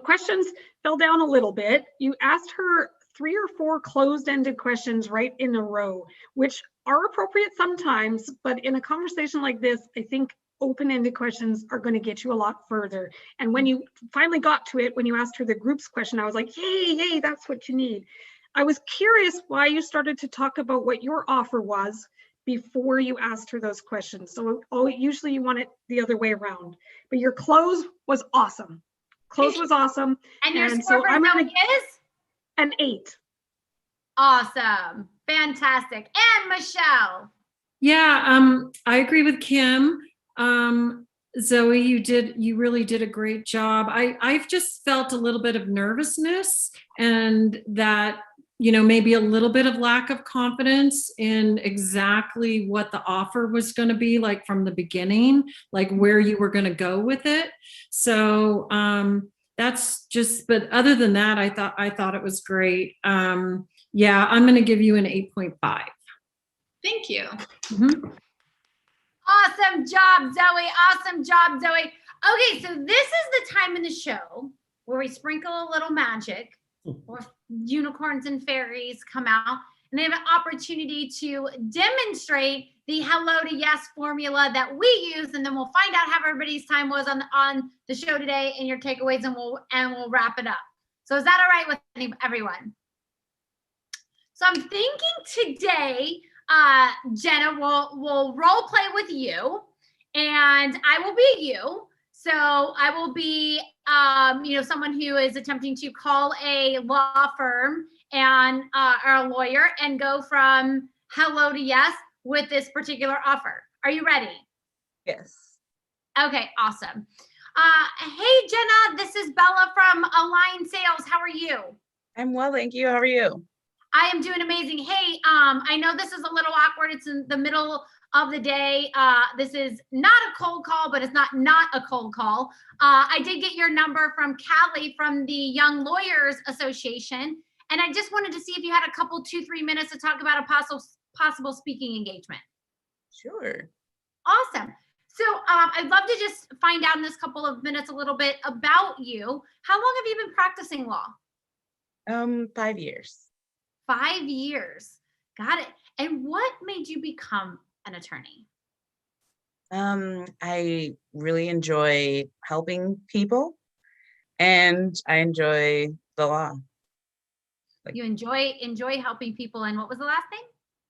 Questions fell down a little bit. You asked her 3 or 4 closed-ended questions right in a row, which are appropriate sometimes, but in a conversation like this, I think open-ended questions are going to get you a lot further. And when you finally got to it, when you asked her the groups question, I was like, yay, that's what you need. I was curious why you started to talk about what your offer was before you asked her those questions. So usually you want it the other way around, but your close was awesome. Close was awesome. And your score for Zoe is? An 8. Awesome. Fantastic. And Michelle. Yeah, I agree with Kim. Zoe, you really did a great job. I've just felt a little bit of nervousness, and that maybe a little bit of lack of confidence in exactly what the offer was going to be like from the beginning, like where you were going to go with it. So that's just, but other than that, I thought it was great. Yeah, I'm going to give you an 8.5. Thank you. Mm-hmm. Awesome job, Zoe. Awesome job, Zoe. Okay, so this is the time in the show where we sprinkle a little magic, or unicorns and fairies come out, and they have an opportunity to demonstrate the hello to yes formula that we use, and then we'll find out how everybody's time was on the show today and your takeaways, and we'll wrap it up. So is that all right with everyone? So I'm thinking today, Jenna, will role play with you, and I will be you. So I will be, someone who is attempting to call a law firm and or a lawyer and go from hello to yes with this particular offer. Are you ready? Yes. Okay, awesome. Hey, Jenna, this is Bella from Align Sales. How are you? I'm well, thank you. How are you? I am doing amazing. Hey, I know this is a little awkward. It's in the middle of the day. This is not a cold call, but it's not a cold call. I did get your number from Callie from the Young Lawyers Association, and I just wanted to see if you had a couple, 2-3 minutes to talk about a possible speaking engagement. Sure. Awesome. So I'd love to just find out in this couple of minutes a little bit about you. How long have you been practicing law? 5 years. 5 years. Got it. And what made you become an attorney? I really enjoy helping people, and I enjoy the law. You enjoy helping people. And what was the last thing?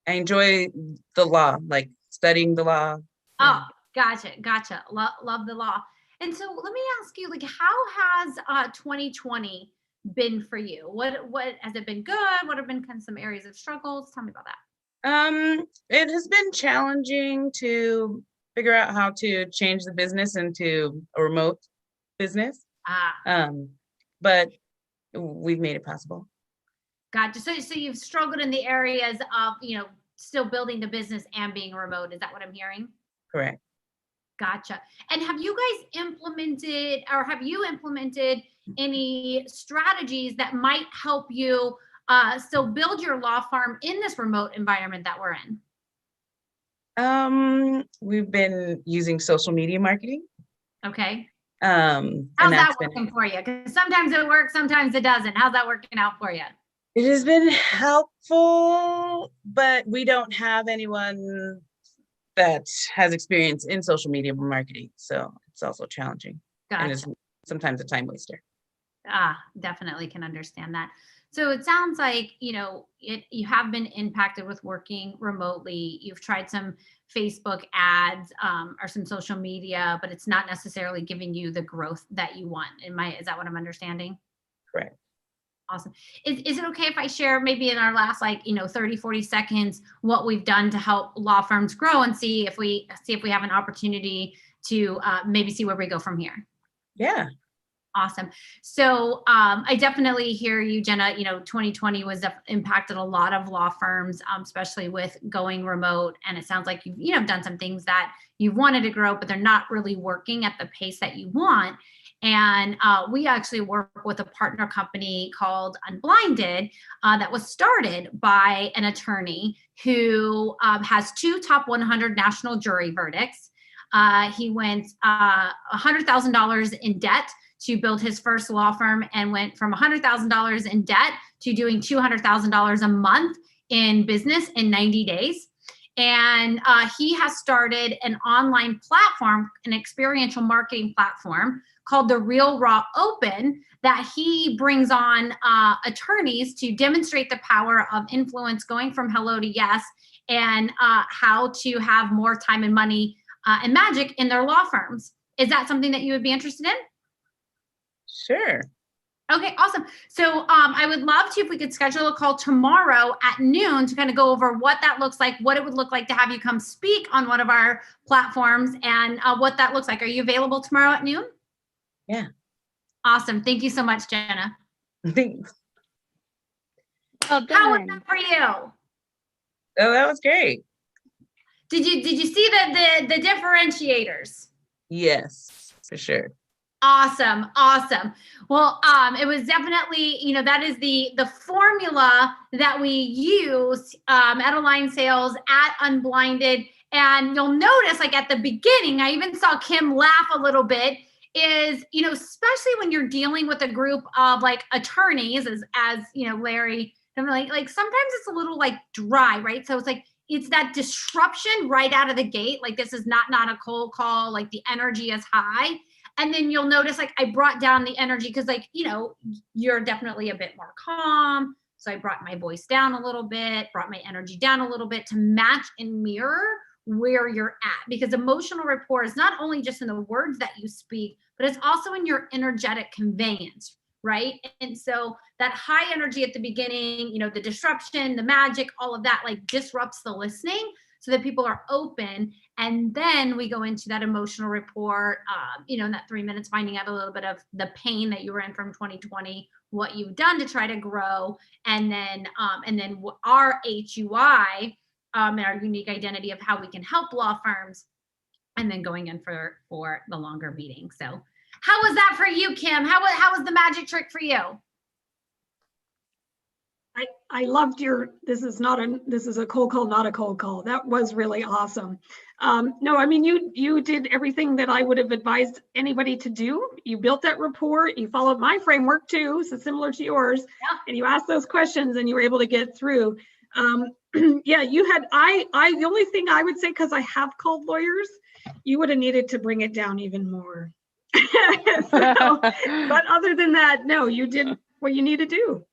I enjoy the law, like studying the law. Oh, gotcha. Love the law. And so let me ask you, like, how has 2020 been for you? What has it been good? What have been kind of some areas of struggles? Tell me about that. It has been challenging to figure out how to change the business into a remote business. But we've made it possible. Gotcha. So you've struggled in the areas of, still building the business and being remote. Is that what I'm hearing? Correct. Gotcha. And have you implemented any strategies that might help you still build your law firm in this remote environment that we're in? We've been using social media marketing. Okay. How's that working for you? Because sometimes it works, sometimes it doesn't. How's that working out for you? It has been helpful, but we don't have anyone that has experience in social media marketing. So it's also challenging. Gotcha. And it's sometimes a time waster. Definitely can understand that. So it sounds like, you have been impacted with working remotely. You've tried some Facebook ads or some social media, but it's not necessarily giving you the growth that you want. Is that what I'm understanding? Correct. Awesome. Is it okay if I share maybe in our last 30, 40 seconds what we've done to help law firms grow and see if we have an opportunity to maybe see where we go from here? Yeah. Awesome. So I definitely hear you, Jenna. 2020 was impacted a lot of law firms, especially with going remote. And it sounds like you've done some things that you wanted to grow, but they're not really working at the pace that you want. And we actually work with a partner company called Unblinded that was started by an attorney who has 2 top 100 national jury verdicts. He went $100,000 in debt to build his first law firm and went from $100,000 in debt to doing $200,000 a month in business in 90 days. And he has started an online platform, an experiential marketing platform called the Real Raw Open that he brings on attorneys to demonstrate the power of influence going from hello to yes and how to have more time and money and magic in their law firms. Is that something that you would be interested in? Sure. Okay, awesome. So I would love to, if we could schedule a call tomorrow at noon to kind of go over what that looks like, what it would look like to have you come speak on one of our platforms and what that looks like. Are you available tomorrow at noon? Yeah. Awesome. Thank you so much, Jenna. Thanks. Well How was done. that for you? Oh, that was great. Did you see the differentiators? Yes, for sure. Awesome, awesome. Well, it was definitely, that is the formula that we use at Align Sales at Unblinded. And you'll notice, like at the beginning, I even saw Kim laugh a little bit. Is especially when you're dealing with a group of like attorneys, as Larry, like sometimes it's a little like dry, right? So it's that disruption right out of the gate. Like this is not a cold call. Like the energy is high. And then you'll notice like I brought down the energy because you're definitely a bit more calm. So I brought my voice down a little bit, brought my energy down a little bit to match and mirror where you're at. Because emotional rapport is not only just in the words that you speak, but it's also in your energetic conveyance, right? And so that high energy at the beginning, the disruption, the magic, all of that like disrupts the listening so that people are open. And then we go into that emotional rapport, in that 3 minutes, finding out a little bit of the pain that you were in from 2020, what you've done to try to grow, and then our HUI, and our unique identity of how we can help law firms, and then going in for the longer meeting. So how was that for you, Kim? How was the magic trick for you? I loved this is a cold call, not a cold call. That was really awesome. No, I mean, you did everything that I would have advised anybody to do. You built that rapport, you followed my framework too, so similar to yours, yeah. And you asked those questions and you were able to get through. Yeah, you had, the only thing I would say, because I have called lawyers, you would have needed to bring it down even more. But other than that, no, you did what you need to do.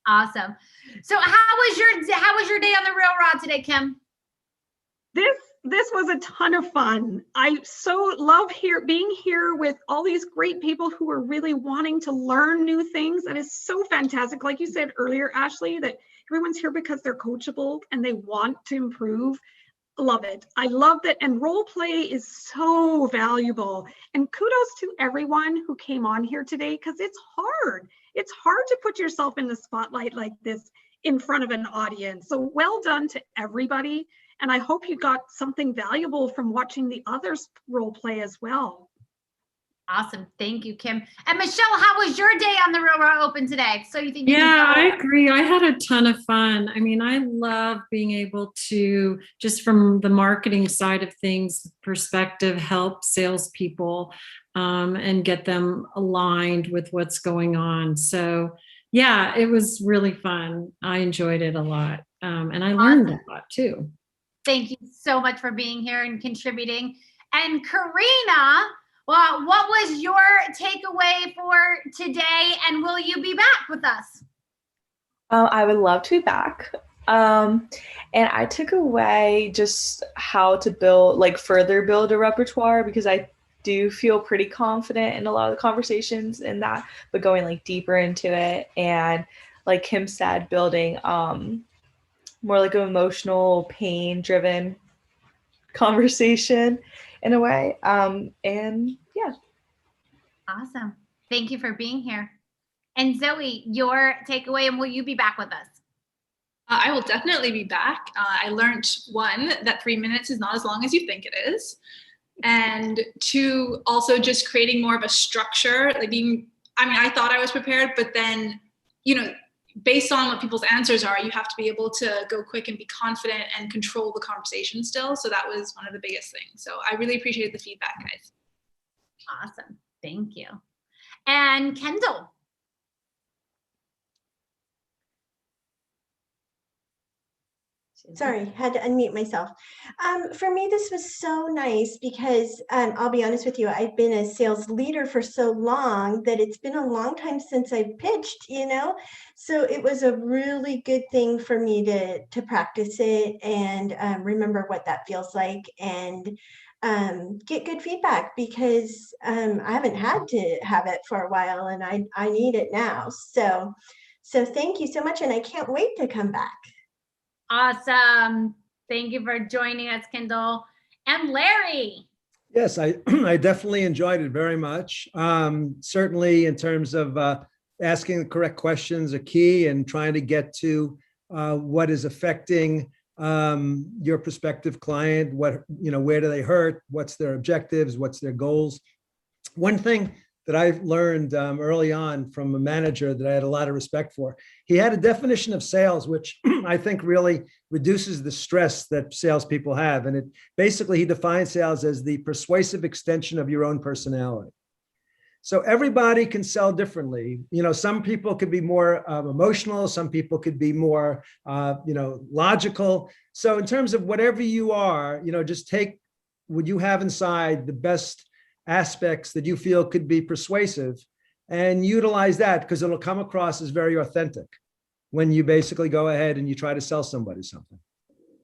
Awesome. So how was your day on the railroad today, Kim? This was a ton of fun. I so love being here with all these great people who are really wanting to learn new things. That is so fantastic. Like you said earlier, Ashley, that everyone's here because they're coachable and they want to improve. Love it. I love that. And role play is so valuable. And kudos to everyone who came on here today, because it's hard. It's hard to put yourself in the spotlight like this in front of an audience. So well done to everybody. And I hope you got something valuable from watching the others role play as well. Awesome. Thank you, Kim. And Michelle, how was your day on the Railroad Open today? So you think I agree. I had a ton of fun. I mean, I love being able to, just from the marketing side of things perspective, help salespeople and get them aligned with what's going on. So yeah, it was really fun. I enjoyed it a lot. And I learned a lot too. Thank you so much for being here and contributing. And Karina, well, what was your takeaway for today, and will you be back with us? I would love to be back. And I took away just how to further build a repertoire, because I do feel pretty confident in a lot of the conversations in that, but going deeper into it. And like Kim said, building more like an emotional, pain-driven conversation in a way. And yeah. Awesome. Thank you for being here. And Zoe, your takeaway, and will you be back with us? I will definitely be back. I learned, one, that 3 minutes is not as long as you think it is. And two, also just creating more of a structure, I thought I was prepared, but then, based on what people's answers are, you have to be able to go quick and be confident and control the conversation still. So that was one of the biggest things. So I really appreciated the feedback, guys. Awesome. Thank you. And Kendall. Sorry, had to unmute myself. For me, this was so nice because I'll be honest with you, I've been a sales leader for so long that it's been a long time since I pitched, so it was a really good thing for me to practice it and remember what that feels like and get good feedback, because I haven't had to have it for a while and I need it now. So thank you so much, and I can't wait to come back. Awesome. Thank you for joining us, Kendall. And Larry. Yes, I definitely enjoyed it very much. Certainly in terms of asking the correct questions are key, and trying to get to what is affecting your prospective client, what, where do they hurt, what's their objectives, what's their goals. One thing that I've learned early on from a manager that I had a lot of respect for, he had a definition of sales, which I think really reduces the stress that salespeople have. And it basically, he defines sales as the persuasive extension of your own personality. So everybody can sell differently. Some people could be more emotional. Some people could be more, logical. So in terms of whatever you are, just take what you have inside, the best aspects that you feel could be persuasive, and utilize that, because it'll come across as very authentic when you basically go ahead and you try to sell somebody something.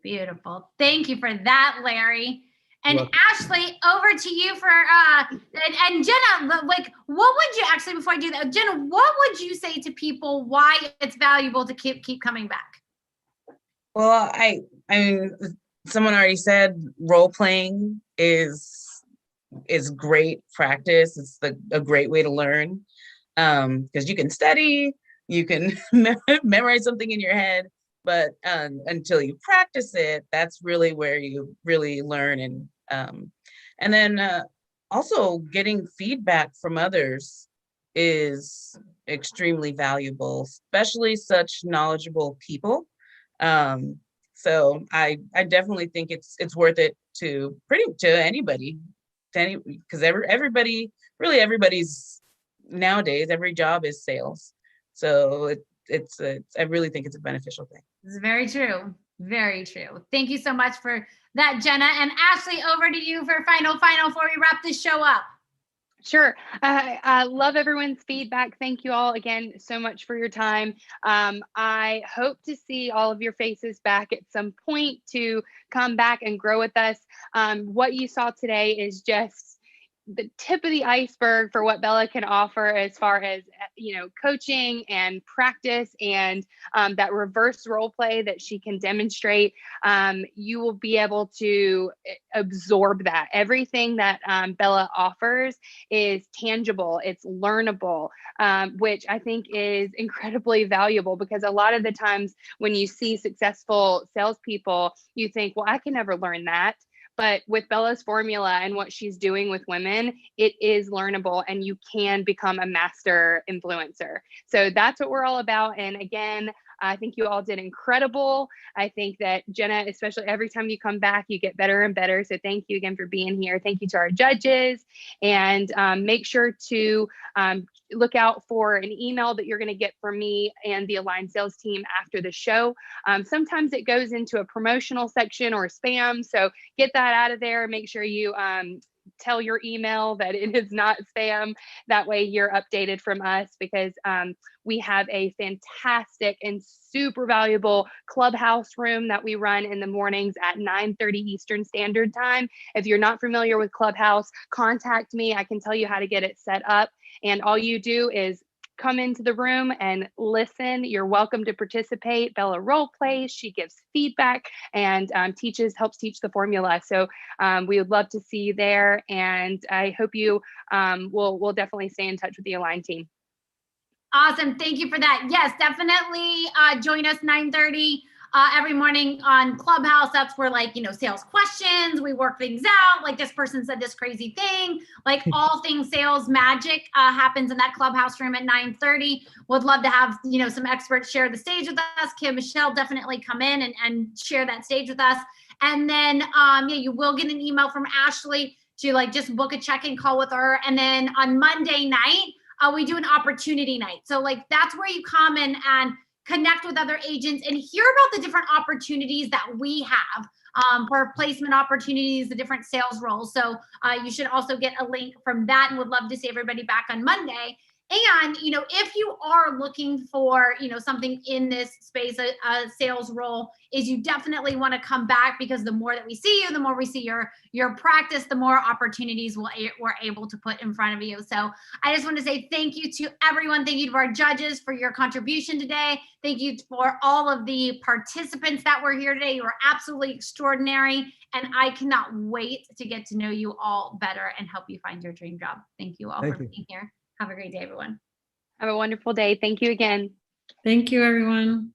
Beautiful. Thank you for that, Larry. And Ashley, over to you for and Jenna, like, what would you actually, before I do that, Jenna, what would you say to people why it's valuable to keep coming back? Well, I mean, someone already said role playing is great practice. It's a great way to learn, because you can study, you can memorize something in your head, but until you practice it, that's really where you really learn. And then also getting feedback from others is extremely valuable, especially such knowledgeable people. So I definitely think it's worth it to anybody, because everybody's nowadays, every job is sales. So I really think it's a beneficial thing. This is very true. Very true. Thank you so much for that, Jenna. And Ashley, over to you for final before we wrap this show up. Sure. I love everyone's feedback. Thank you all again so much for your time. I hope to see all of your faces back at some point to come back and grow with us. What you saw today is just the tip of the iceberg for what Bella can offer as far as, coaching and practice, and that reverse role play that she can demonstrate. You will be able to absorb that. Everything that Bella offers is tangible, it's learnable, which I think is incredibly valuable, because a lot of the times when you see successful salespeople, you think, well, I can never learn that. But with Bella's formula and what she's doing with women, it is learnable, and you can become a master influencer. So that's what we're all about. And again, I think you all did incredible. I think that Jenna, especially every time you come back, you get better and better. So thank you again for being here. Thank you to our judges, and make sure to look out for an email that you're going to get from me and the Align Sales team after the show. Sometimes it goes into a promotional section or spam. So get that out of there. Make sure you tell your email that it is not spam. That way you're updated from us, because we have a fantastic and super valuable clubhouse room that we run in the mornings at 9:30 Eastern Standard Time. If you're not familiar with Clubhouse, contact me. I can tell you how to get it set up. And all you do is come into the room and listen. You're welcome to participate. Bella role plays, she gives feedback, and helps teach the formula. So we would love to see you there. And I hope you will definitely stay in touch with the Align team. Awesome. Thank you for that. Yes, definitely join us 9:30 every morning on Clubhouse. That's where, sales questions, we work things out. Like, this person said this crazy thing, like all things sales magic happens in that Clubhouse room at 9:30. Would love to have, some experts share the stage with us. Kim, Michelle, definitely come in and share that stage with us. And then, you will get an email from Ashley to just book a check-in call with her. And then on Monday night, we do an opportunity night. So that's where you come in and connect with other agents and hear about the different opportunities that we have for placement opportunities, the different sales roles. So you should also get a link from that, and would love to see everybody back on Monday. And, if you are looking for, something in this space, a sales role, is you definitely want to come back, because the more that we see you, the more we see your practice, the more opportunities we're able to put in front of you. So I just want to say thank you to everyone. Thank you to our judges for your contribution today. Thank you for all of the participants that were here today. You were absolutely extraordinary. And I cannot wait to get to know you all better and help you find your dream job. Thank you all for being here. Have a great day, everyone. Have a wonderful day. Thank you again. Thank you, everyone.